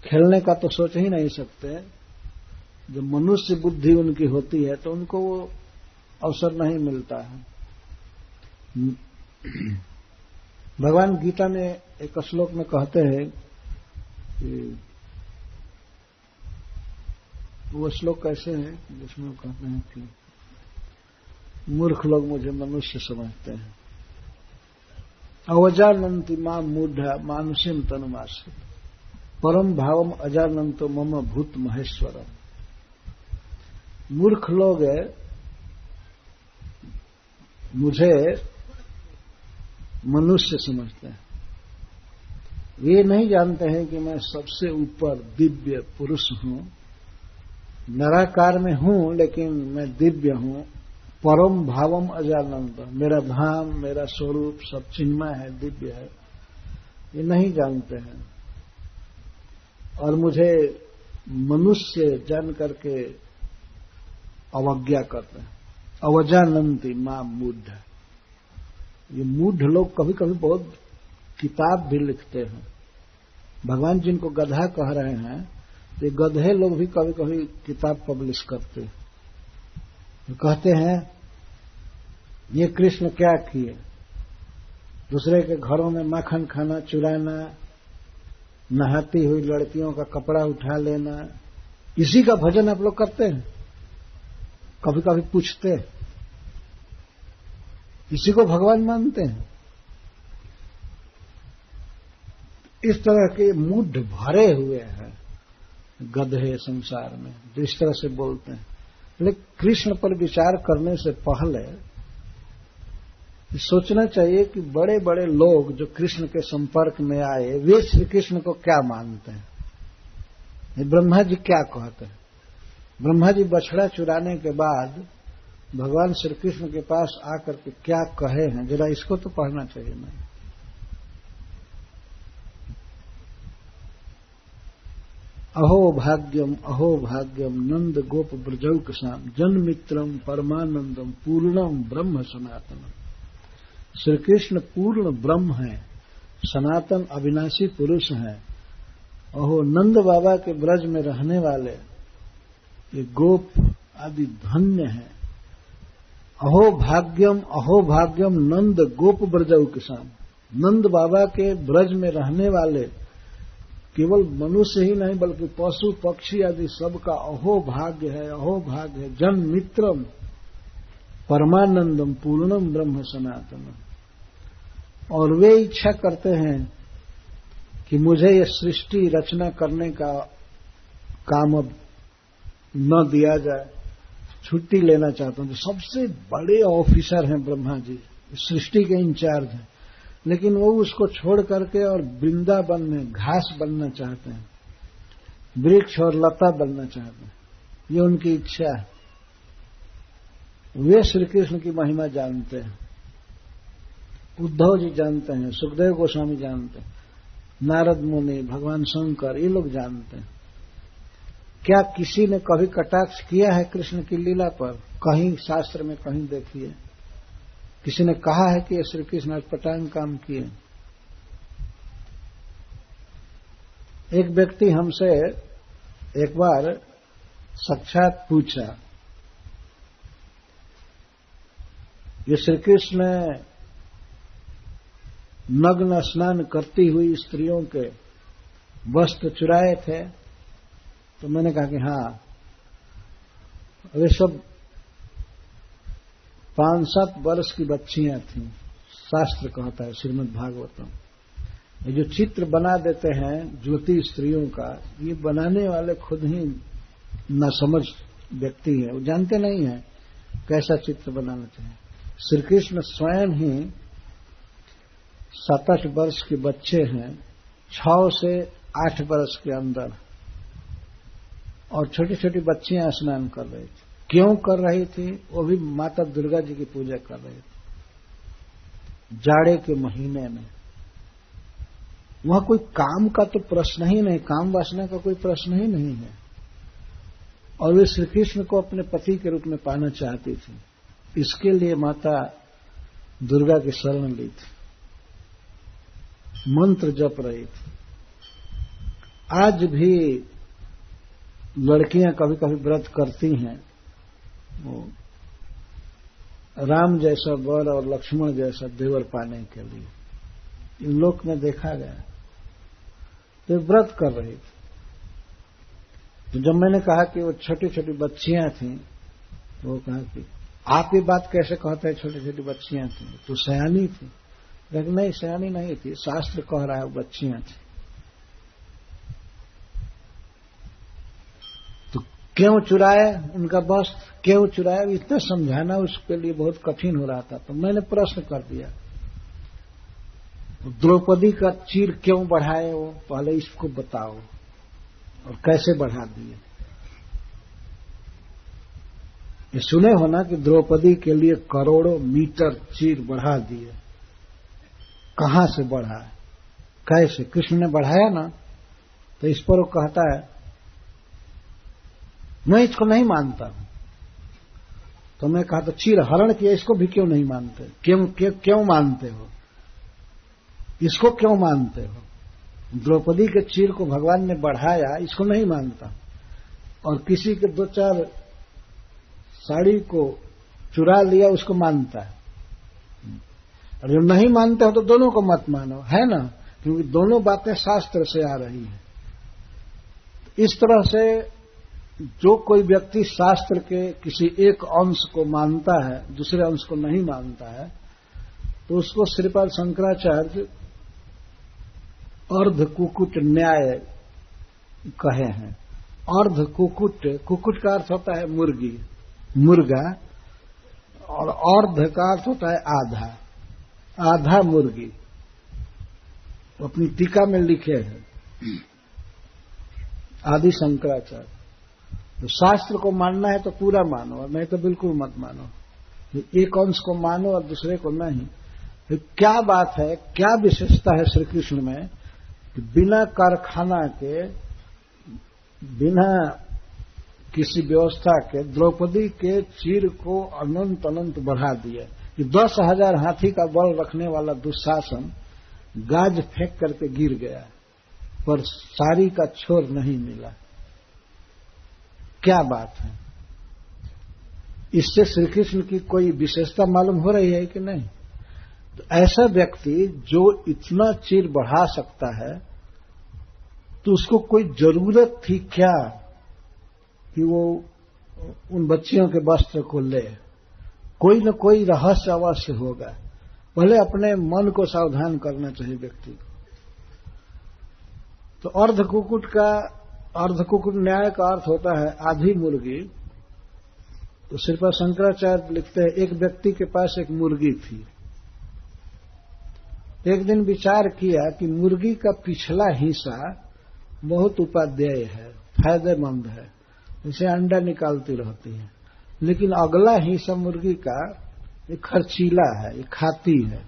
खेलने का तो सोच ही नहीं सकते। जब मनुष्य बुद्धि उनकी होती है तो उनको वो अवसर नहीं मिलता है। भगवान गीता में एक श्लोक में कहते हैं कि वो श्लोक कैसे है जिसमें कहते हैं कि मूर्ख लोग मुझे मनुष्य समझते हैं, अवजानन्ति मां मूढ़ा मानुषीम तनुमाश्रित परम भावम अजानन्तो मम भूत महेश्वरम। मूर्ख लोग मुझे मनुष्य समझते हैं। वे नहीं जानते हैं कि मैं सबसे ऊपर दिव्य पुरुष हूं, नराकार में हूं लेकिन मैं दिव्य हूं। परम भावम अजानंत, मेरा धाम, मेरा स्वरूप सब चिन्मय है, दिव्य है। ये नहीं जानते हैं और मुझे मनुष्य जान करके अवज्ञा करते हैं। अवजानन्ति मां मूढ़। ये मूढ़ लोग कभी कभी बहुत किताब भी लिखते हैं। भगवान जिनको गधा कह रहे हैं, ये गधे लोग भी कभी कभी किताब पब्लिश करते हैं। तो कहते हैं ये कृष्ण क्या किए, दूसरे के घरों में माखन खाना, चुराना, नहाती हुई लड़कियों का कपड़ा उठा लेना, इसी का भजन आप लोग करते हैं। कभी कभी पूछते हैं, इसी को भगवान मानते हैं। इस तरह के मूढ़ भरे हुए हैं गधे संसार में, जो इस तरह से बोलते हैं। लेकिन कृष्ण पर विचार करने से पहले सोचना चाहिए कि बड़े बड़े लोग जो कृष्ण के संपर्क में आए वे श्री कृष्ण को क्या मानते हैं। ब्रह्मा जी क्या कहते हैं? ब्रह्मा जी बछड़ा चुराने के बाद भगवान श्री कृष्ण के पास आकर के क्या कहे हैं, जरा इसको तो पढ़ना चाहिए ना। अहो भाग्यम नंद गोप ब्रजौकसाम जन्मित्रम परमानंदम पूर्णम ब्रह्म सनातनम। श्री कृष्ण पूर्ण ब्रह्म है, सनातन अविनाशी पुरुष है। अहो नंद बाबा के ब्रज में रहने वाले ये गोप आदि धन्य है। अहो भाग्यम नंद गोप ब्रजौकसाम। नंद बाबा के ब्रज में रहने वाले केवल मनुष्य ही नहीं बल्कि पशु पक्षी आदि सबका अहो भाग्य है। जन मित्रम परमानंदम पूर्णम ब्रह्म सनातनम। और वे इच्छा करते हैं कि मुझे ये सृष्टि रचना करने का काम अब न दिया जाए, छुट्टी लेना चाहता हूं। सबसे बड़े ऑफिसर हैं ब्रह्मा जी, सृष्टि के इंचार्ज हैं, लेकिन वो उसको छोड़ करके और वृंदावन में घास बनना चाहते हैं, वृक्ष और लता बनना चाहते हैं। ये उनकी इच्छा है। वे श्री कृष्ण की महिमा जानते हैं, उद्धव जी जानते हैं, सुखदेव गोस्वामी जानते हैं, नारद मुनि, भगवान शंकर, ये लोग जानते हैं। क्या किसी ने कभी कटाक्ष किया है कृष्ण की लीला पर? कहीं शास्त्र में कहीं देखिए किसी ने कहा है कि ये श्री कृष्ण अटपटांग काम किए? एक व्यक्ति हमसे एक बार साक्षात पूछा, ये श्री कृष्ण नग्न स्नान करती हुई स्त्रियों के वस्त्र चुराए थे? तो मैंने कहा कि हाँ, वे सब 5-7 वर्ष की बच्चियां थीं। शास्त्र कहता है, श्रीमद् भागवतम, ये जो चित्र बना देते हैं ज्योति स्त्रियों का, ये बनाने वाले खुद ही न समझ व्यक्ति है, वो जानते नहीं है कैसा चित्र बनाना चाहिए। श्री कृष्ण स्वयं ही 7-8 वर्ष के बच्चे हैं, 6 से 8 वर्ष के अंदर, और छोटी छोटी बच्चियां स्नान कर रही थी। क्यों कर रही थी? वो भी माता दुर्गा जी की पूजा कर रही थी जाड़े के महीने में। वहां कोई काम का तो प्रश्न ही नहीं, काम वासना का कोई प्रश्न ही नहीं है। और वे श्री कृष्ण को अपने पति के रूप में पाना चाहती थी, इसके लिए माता दुर्गा की शरण ली थी, मंत्र जप रही थी। आज भी लड़कियां कभी कभी व्रत करती हैं, वो राम जैसा वर और लक्ष्मण जैसा देवर पाने के लिए, इन लोक में देखा गया। तो व्रत कर रही थी। तो जब मैंने कहा कि वो छोटी छोटी बच्चियां थीं, तो वो कहा कि आप ये बात कैसे कहते हैं छोटी छोटी बच्चियां थीं, तो सयानी थी। लेकिन नहीं, सयानी नहीं थी, शास्त्र कह रहा है वो बच्चियां थी। तो क्यों चुराया उनका वस्त्र, क्यों चुराया, इतना समझाना उसके लिए बहुत कठिन हो रहा था। तो मैंने प्रश्न कर दिया, द्रौपदी का चीर क्यों बढ़ाए वो, पहले इसको बताओ, और कैसे बढ़ा दिए। ये सुने हो ना कि द्रौपदी के लिए करोड़ों मीटर चीर बढ़ा दिए। कहां से बढ़ा है, कैसे? कृष्ण ने बढ़ाया ना। तो इस पर वो कहता है, मैं इसको नहीं मानता हूं। तो मैं कहा, तो चीर हरण किया, इसको भी क्यों नहीं मानते? क्यों मानते हो इसको, क्यों मानते हो? द्रौपदी के चीर को भगवान ने बढ़ाया, इसको नहीं मानता। और किसी के 2-4 साड़ी को चुरा लिया, उसको मानता है। और जो नहीं मानते हो तो दोनों को मत मानो, है ना, क्योंकि दोनों बातें शास्त्र से आ रही हैं। इस तरह से जो कोई व्यक्ति शास्त्र के किसी एक अंश को मानता है, दूसरे अंश को नहीं मानता है, तो उसको श्रीपाद शंकराचार्य अर्ध कुकुट न्याय कहे हैं। अर्ध कुकुट, कुकुट का अर्थ होता है मुर्गी, मुर्गा, और अर्ध का अर्थ होता है आधा। आधा मुर्गी अपनी टीका में लिखे हैं आदि शंकराचार्य। तो शास्त्र को मानना है तो पूरा मानो और नहीं तो बिल्कुल मत मानो। एक अंश को मानो और दूसरे को नहीं। तो क्या बात है, क्या विशेषता है श्री कृष्ण में कि बिना कारखाना के, बिना किसी व्यवस्था के द्रौपदी के चीर को अनंत अनंत बढ़ा दिया कि 10,000 हाथी का बल रखने वाला दुशासन गाज फेंक करके गिर गया, पर सारी का छोर नहीं मिला। क्या बात है, इससे श्री कृष्ण की कोई विशेषता मालूम हो रही है कि नहीं? तो ऐसा व्यक्ति जो इतना चीर बढ़ा सकता है, तो उसको कोई जरूरत थी क्या कि वो उन बच्चियों के वस्त्र को ले? कोई न कोई रहस्य अवश्य होगा। पहले अपने मन को सावधान करना चाहिए व्यक्ति को। तो अर्धकुकुट न्याय का अर्थ होता है आधी मुर्गी। तो श्रीपाद शंकराचार्य लिखते हैं एक व्यक्ति के पास एक मुर्गी थी। एक दिन विचार किया कि मुर्गी का पिछला हिस्सा बहुत उपादेय है, फायदेमंद है, इसे अंडा निकालती रहती है, लेकिन अगला हिस्सा मुर्गी का ये खर्चीला है, ये खाती है,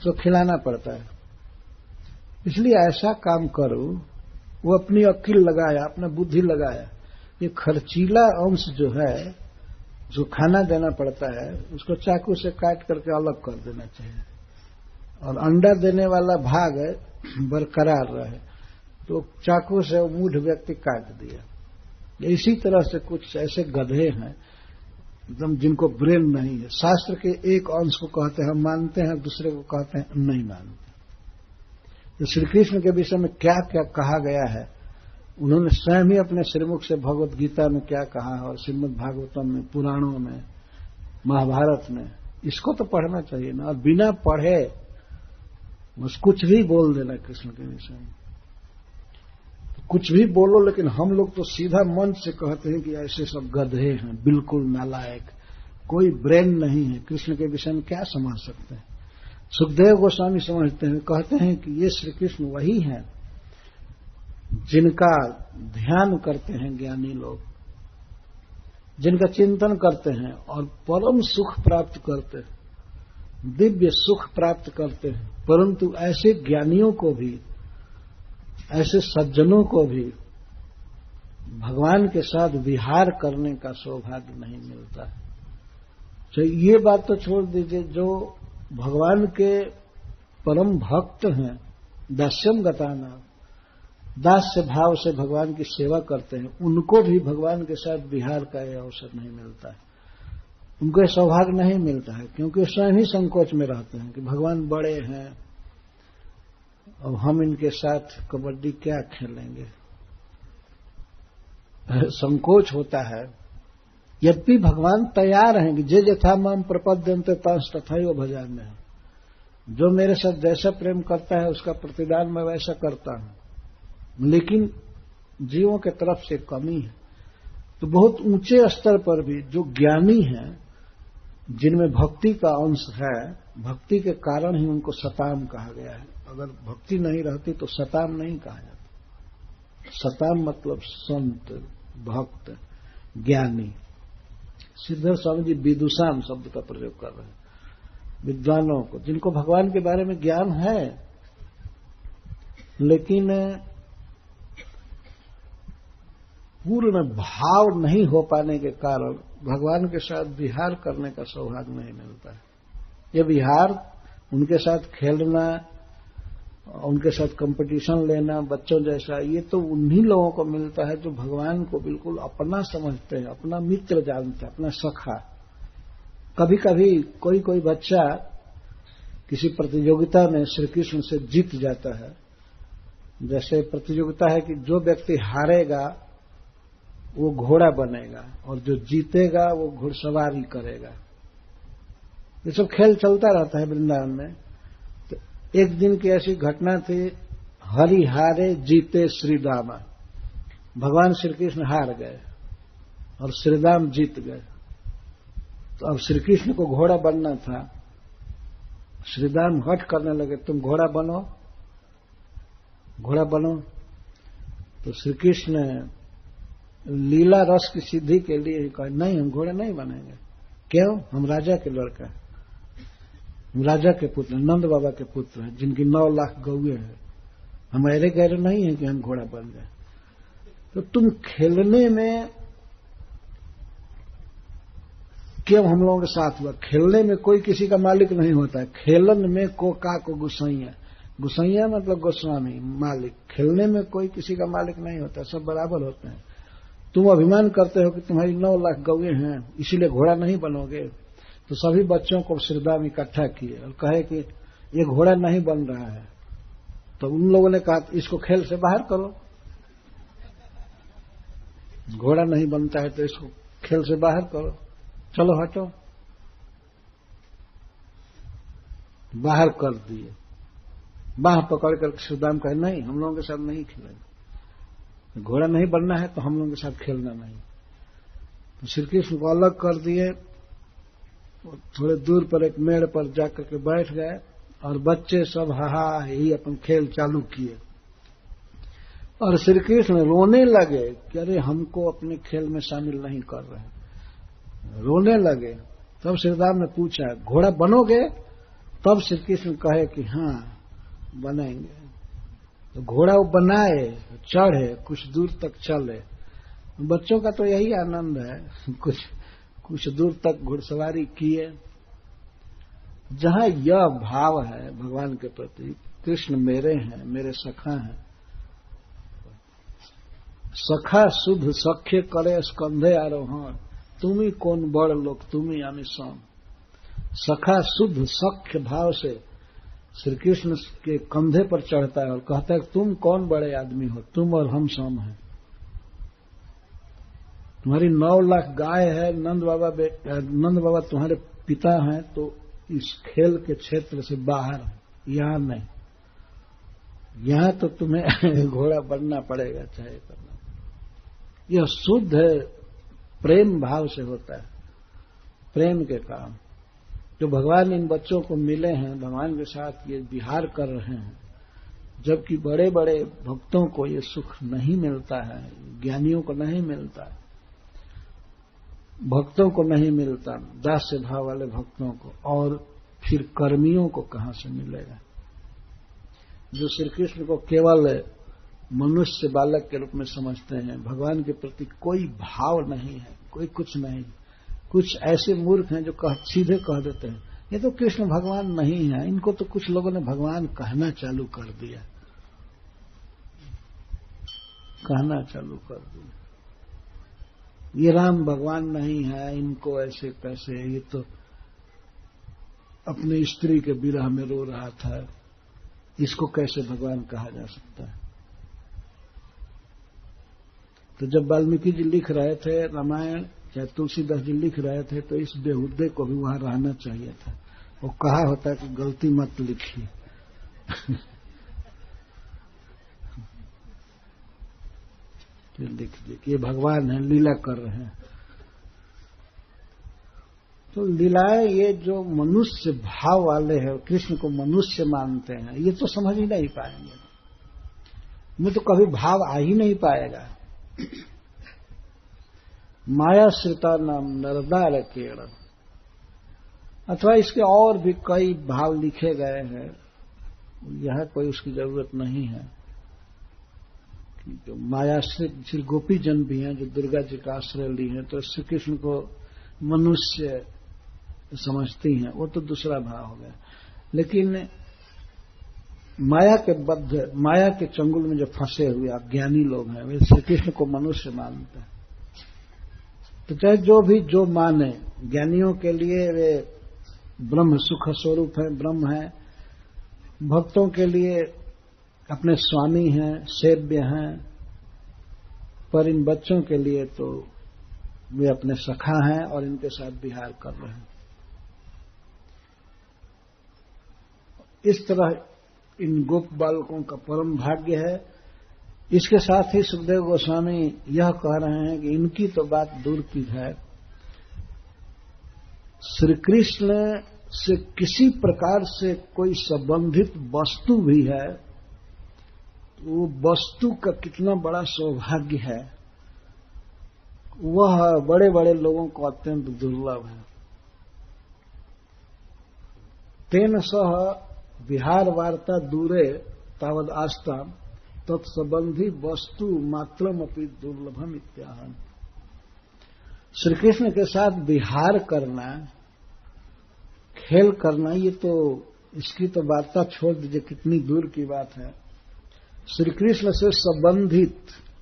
तो खिलाना पड़ता है। इसलिए ऐसा काम करो, वो अपनी अक्ल लगाया, अपना बुद्धि लगाया, ये खर्चीला अंश जो है, जो खाना देना पड़ता है, उसको चाकू से काट करके अलग कर देना चाहिए और अंडा देने वाला भाग बरकरार रहे। तो चाकू से वो मूढ़ व्यक्ति काट दिया। इसी तरह से कुछ ऐसे गधे हैं एकदम जिनको ब्रेन नहीं है। शास्त्र के एक अंश को कहते हैं हम मानते हैं, दूसरे को कहते हैं नहीं मानते। तो श्री कृष्ण के विषय में क्या क्या कहा गया है, उन्होंने स्वयं ही अपने श्रीमुख से भगवत गीता में क्या कहा है और श्रीमद् भागवतम में, पुराणों में, महाभारत में, इसको तो पढ़ना चाहिए ना। और बिना पढ़े बस कुछ भी बोल देना कृष्ण के विषय में, तो कुछ भी बोलो, लेकिन हम लोग तो सीधा मन से कहते हैं कि ऐसे सब गधे हैं, बिल्कुल नालायक, कोई ब्रेन नहीं है, कृष्ण के विषय में क्या समझ सकते हैं। सुखदेव गोस्वामी समझते हैं, कहते हैं कि ये श्री कृष्ण वही हैं जिनका ध्यान करते हैं ज्ञानी लोग, जिनका चिंतन करते हैं और परम सुख प्राप्त करते हैं, दिव्य सुख प्राप्त करते हैं। परंतु ऐसे ज्ञानियों को भी, ऐसे सज्जनों को भी भगवान के साथ विहार करने का सौभाग्य नहीं मिलता है। तो ये बात तो छोड़ दीजिए, जो भगवान के परम भक्त हैं, दास्यम गताना, दास्य भाव से भगवान की सेवा करते हैं, उनको भी भगवान के साथ विहार का यह अवसर नहीं मिलता है, उनको यह सौभाग्य नहीं मिलता है, क्योंकि स्वयं ही संकोच में रहते हैं कि भगवान बड़े हैं और हम इनके साथ कबड्डी क्या खेलेंगे। संकोच होता है। यद्यपि भगवान तैयार हैं कि जे यथा माम प्रपद्यन्ते तस् तथैव भजाम्यहम् है, जो मेरे साथ जैसा प्रेम करता है उसका प्रतिदान मैं वैसा करता हूं, लेकिन जीवों के तरफ से कमी है। तो बहुत ऊंचे स्तर पर भी जो ज्ञानी हैं, जिनमें भक्ति का अंश है, भक्ति के कारण ही उनको सताम कहा गया है। अगर भक्ति नहीं रहती तो सताम नहीं कहा जाता। सताम मतलब संत, भक्त, ज्ञानी। सिद्धर स्वामी जी विदुषाम शब्द का प्रयोग कर रहे हैं, विद्वानों को, जिनको भगवान के बारे में ज्ञान है, लेकिन पूर्ण भाव नहीं हो पाने के कारण भगवान के साथ विहार करने का सौभाग्य नहीं मिलता है। ये विहार, उनके साथ खेलना, उनके साथ कंपटीशन लेना बच्चों जैसा, ये तो उन्हीं लोगों को मिलता है जो भगवान को बिल्कुल अपना समझते हैं, अपना मित्र जानते हैं, अपना सखा। कभी कभी कोई कोई बच्चा किसी प्रतियोगिता में श्री कृष्ण से जीत जाता है। जैसे प्रतियोगिता है कि जो व्यक्ति हारेगा वो घोड़ा बनेगा और जो जीतेगा वो घुड़सवारी करेगा। ये सब खेल चलता रहता है वृंदावन में। तो एक दिन की ऐसी घटना थी, हरि हारे जीते श्रीदामा। भगवान श्री कृष्ण हार गए और श्रीदाम जीत गए। तो अब श्री कृष्ण को घोड़ा बनना था, श्रीराम हट करने लगे, तुम घोड़ा बनो, घोड़ा बनो। तो श्री कृष्ण लीला रस की सिद्धि के लिए कहा, नहीं हम घोड़ा नहीं बनेंगे। क्यों? हम राजा के लड़का, हम राजा के पुत्र, नंद बाबा के पुत्र हैं, जिनकी 9 लाख गौए हैं। हम ऐरे गैर नहीं है कि हम घोड़ा बन जाए। तो तुम खेलने में क्यों हम लोगों के साथ हुआ? खेलने में कोई किसी का मालिक नहीं होता है। खेलन में को गुसैया, गुसैया मतलब गोस्वामी, मालिक। खेलने में कोई किसी का मालिक नहीं होता, सब बराबर होते हैं। तुम अभिमान करते हो कि तुम्हारी 9 लाख गौए हैं, इसीलिए घोड़ा नहीं बनोगे। तो सभी बच्चों को श्रीराम इकट्ठा किए और कहे कि ये घोड़ा नहीं बन रहा है। तो उन लोगों ने कहा इसको खेल से बाहर करो, घोड़ा नहीं बनता है तो इसको खेल से बाहर करो, चलो हटो। बाहर कर दिए, बाह पकड़ कर श्रीराम कहे नहीं हम लोगों के साथ नहीं खेलेंगे, घोड़ा नहीं बनना है तो हम लोगों के साथ खेलना नहीं। तो श्री कृष्ण को अलग कर दिए, थोड़े दूर पर एक मेड़ पर जाकर के बैठ गए और बच्चे सब हाहा ही अपन खेल चालू किए। और श्री कृष्ण रोने लगे कि अरे हमको अपने खेल में शामिल नहीं कर रहे, रोने लगे। तब श्रीराम ने पूछा घोड़ा बनोगे? तब श्री कृष्ण कहे कि हाँ बनेंगे। तो घोड़ा वो बनाए, चढ़े, कुछ दूर तक चले। बच्चों का तो यही आनंद है, कुछ दूर तक घुड़सवारी किए। जहां यह भाव है भगवान के प्रति, कृष्ण मेरे हैं, मेरे सखा हैं, सखा शुद्ध सख्य करे स्कंधे आरोहण, तुम ही कौन बड़ लोग तुम ही आमी सम। सखा शुद्ध सख्य भाव से श्री कृष्ण के कंधे पर चढ़ता है और कहता है तुम कौन बड़े आदमी हो, तुम और हम सम हैं। तुम्हारी 9 लाख गाय है, नंद बाबा तुम्हारे पिता हैं, तो इस खेल के क्षेत्र से बाहर है, यहां नहीं। यहां तो तुम्हें घोड़ा बनना पड़ेगा, चाहे करना। यह शुद्ध है, प्रेम भाव से होता है, प्रेम के काम। जो भगवान इन बच्चों को मिले हैं, भगवान के साथ ये विहार कर रहे हैं, जबकि बड़े बड़े भक्तों को ये सुख नहीं मिलता है, ज्ञानियों को नहीं मिलता है, भक्तों को नहीं मिलता, दास्य भाव वाले भक्तों को, और फिर कर्मियों को कहां से मिलेगा? जो श्री कृष्ण को केवल मनुष्य बालक के रूप में समझते हैं, भगवान के प्रति कोई भाव नहीं है, कोई कुछ नहीं। कुछ ऐसे मूर्ख हैं जो सीधे कह देते हैं ये तो कृष्ण भगवान नहीं है। इनको तो कुछ लोगों ने भगवान कहना चालू कर दिया, कहना चालू कर दिया, ये राम भगवान नहीं है, इनको ऐसे कैसे, ये तो अपनी स्त्री के विरह में रो रहा था, इसको कैसे भगवान कहा जा सकता है। तो जब वाल्मीकि जी लिख रहे थे रामायण, चाहे तुलसीदास जी लिख रहे थे, तो इस बेहुदे को भी वहां रहना चाहिए था। वो कहा होता है कि गलती मत लिखिए लिख दे कि ये भगवान है, लीला कर रहे हैं। तो लीलाएं ये जो मनुष्य भाव वाले हैं, कृष्ण को मनुष्य मानते हैं, ये तो समझ ही नहीं पाएंगे, इनमें तो कभी भाव आ ही नहीं पाएगा। माया श्रिता नाम नरदार केड़, अथवा इसके और भी कई भाव लिखे गए हैं, यह कोई उसकी जरूरत नहीं है। जो मायाश्रित श्री गोपी जन भी हैं जो दुर्गा जी का आश्रय ली हैं, तो श्री कृष्ण को मनुष्य समझती हैं, वो तो दूसरा भाव हो गया। लेकिन माया के चंगुल में जो फंसे हुए अज्ञानी लोग हैं, वे श्री कृष्ण को मनुष्य मानते हैं। तो चाहे जो भी जो माने, ज्ञानियों के लिए वे ब्रह्म सुख स्वरूप है, ब्रह्म है, भक्तों के लिए अपने स्वामी हैं, सेव्य हैं, पर इन बच्चों के लिए तो वे अपने सखा हैं और इनके साथ विहार कर रहे हैं। इस तरह इन गोप बालकों का परम भाग्य है। इसके साथ ही सुखदेव गोस्वामी यह कह रहे हैं कि इनकी तो बात दूर की है, श्री कृष्ण से किसी प्रकार से कोई संबंधित वस्तु भी है, वो वस्तु का कितना बड़ा सौभाग्य है, वह बड़े बड़े लोगों को अत्यंत दुर्लभ है। तेन सह विहार वार्ता दूरे तावद आस्था तत्संबंधी वस्तु मात्रमपि दुर्लभम इत्याह। श्री कृष्ण के साथ विहार करना, खेल करना, ये तो इसकी तो वार्ता छोड़ दीजिए, कितनी दूर की बात है। श्री कृष्ण से संबंधित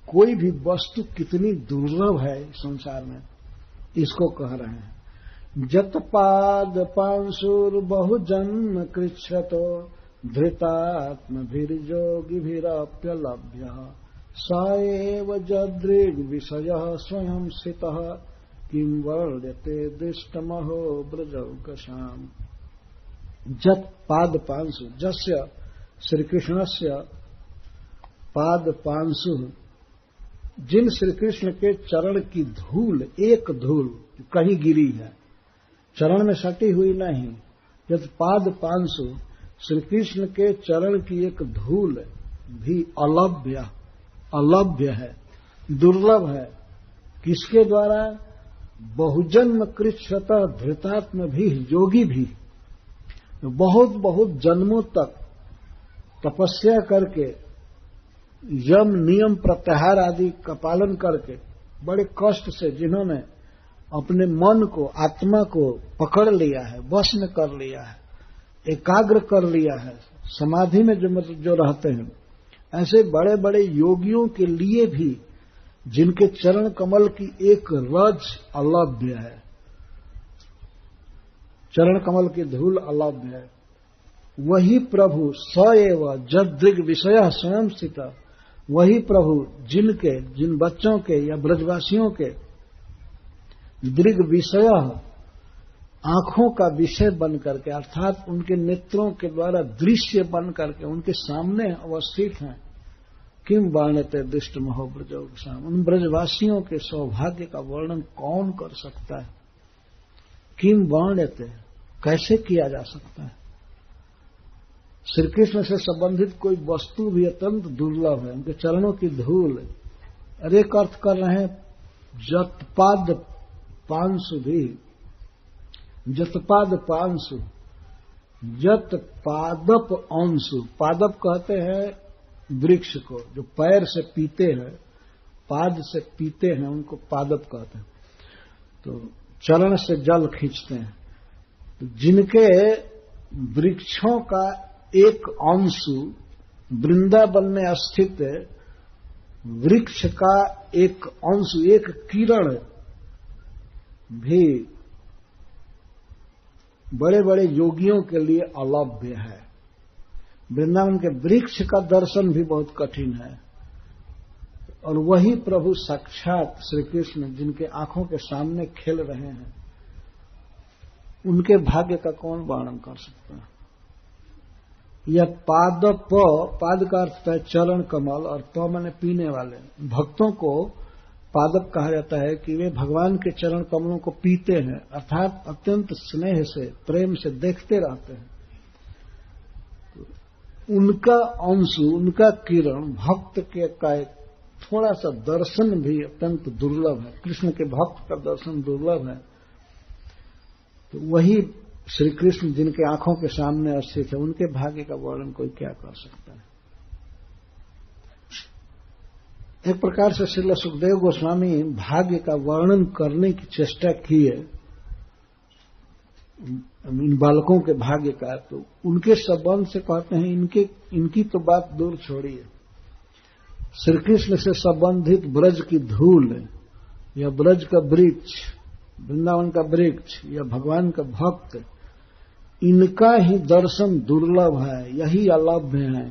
कोई भी वस्तु कितनी दुर्लभ है संसार में, इसको कह रहे हैं। जतपाद पांशुर बहुजन्म कृच्छ्रतो धृतात्मभिर्योगिभिरप्यलभ्य स एव जदृग् विषयः स्वयं स्थितः किं वर्ण्यते दृष्टमहो ब्रजौकशाम्। जत पाद पांशु, जस्य श्री कृष्णस्य पाद पांशु, जिन श्री कृष्ण के चरण की धूल, एक धूल कहीं गिरी है, चरण में सटी हुई नहीं। जब पाद पांशु, श्री कृष्ण के चरण की एक धूल भी अलभ्य है, दुर्लभ है। किसके द्वारा? बहुजन्म कृच्छ्रत धृतात्म भी, योगी भी, बहुत बहुत जन्मों तक तपस्या करके, यम नियम प्रत्याहार आदि का पालन करके, बड़े कष्ट से जिन्होंने अपने मन को, आत्मा को पकड़ लिया है, वश में कर लिया है, एकाग्र कर लिया है, समाधि में जो रहते हैं, ऐसे बड़े बड़े योगियों के लिए भी जिनके चरण कमल की एक रज अलभ्य है, चरण कमल की धूल अलभ्य है, वही प्रभु स एव जदृग् विषयः स्वयं स्थित, वही प्रभु जिनके, जिन बच्चों के या ब्रजवासियों के दृग विषय, आंखों का विषय बन करके, अर्थात उनके नेत्रों के द्वारा दृश्य बन करके उनके सामने अवस्थित हैं। किम वर्ण्यते दुष्ट महो ब्रजौकशाम, उन ब्रजवासियों के सौभाग्य का वर्णन कौन कर सकता है? किम वर्ण्यते, कैसे किया जा सकता है? श्री कृष्ण से संबंधित कोई वस्तु भी अत्यंत दुर्लभ है, उनके चरणों की धूल। अरे एक अर्थ कर रहे हैं जतपाद पांशु भी, जतपाद पांशु, जत पादप अंशु, पादप कहते हैं वृक्ष को जो पैर से पीते हैं, पाद से पीते हैं, उनको पादप कहते हैं। तो चरण से जल खींचते हैं, तो जिनके वृक्षों का एक अंशु वृंदावन में स्थित वृक्ष का एक अंशु, एक किरण भी बड़े बड़े योगियों के लिए अलभ्य है। वृंदावन के वृक्ष का दर्शन भी बहुत कठिन है, और वही प्रभु साक्षात श्री कृष्ण जिनके आंखों के सामने खेल रहे हैं, उनके भाग्य का कौन वर्णन कर सकता है? यह पादप, पाद का अर्थ है चरण कमल, और प माने पीने वाले। भक्तों को पादप कहा जाता है कि वे भगवान के चरण कमलों को पीते हैं, अर्थात अत्यंत स्नेह से, प्रेम से देखते रहते हैं। तो उनका अंशु, उनका किरण, भक्त के का एक थोड़ा सा दर्शन भी अत्यंत दुर्लभ है। कृष्ण के भक्त का दर्शन दुर्लभ है। तो वही श्री कृष्ण जिनके आंखों के सामने स्थित है, उनके भाग्य का वर्णन कोई क्या कर सकता है? एक प्रकार से श्रील सुखदेव गोस्वामी भाग्य का वर्णन करने की चेष्टा की है, इन बालकों के भाग्य का। तो उनके संबंध से कहते हैं, इनकी तो बात दूर छोड़िए, श्री कृष्ण से संबंधित ब्रज की धूल या ब्रज का वृक्ष, वृंदावन का वृक्ष या भगवान का भक्त, इनका ही दर्शन दुर्लभ है, यही अलभ्य है।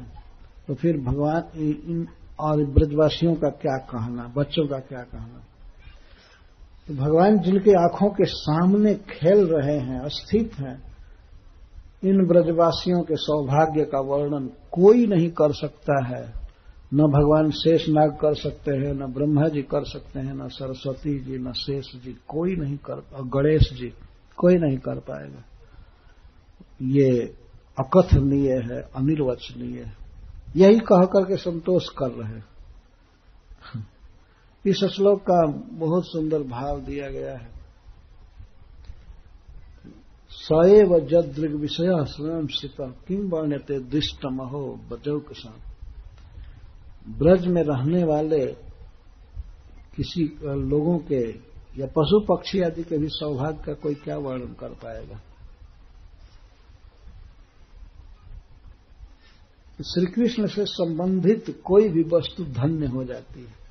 तो फिर भगवान इन और ब्रजवासियों का क्या कहना, बच्चों का क्या कहना? तो भगवान जिनके आंखों के सामने खेल रहे हैं, स्थित हैं, इन ब्रजवासियों के सौभाग्य का वर्णन कोई नहीं कर सकता है। न भगवान शेषनाग कर सकते हैं, न ब्रह्मा जी कर सकते हैं, न सरस्वती जी, न शेष जी, कोई नहीं कर, और गणेश जी कोई नहीं कर पाएगा। ये अकथनीय है, अनिर्वचनीय है। यही कह करके संतोष कर रहे हैं। इस श्लोक का बहुत सुंदर भाव दिया गया है। सएव जदृग विषय स्वयं स्थित किम वर्ण्यते दृष्टमहो बजौ के साथ। ब्रज में रहने वाले किसी लोगों के या पशु पक्षी आदि के भी सौभाग्य का कोई क्या वर्णन कर पाएगा। श्री कृष्ण से संबंधित कोई भी वस्तु धन्य हो जाती है।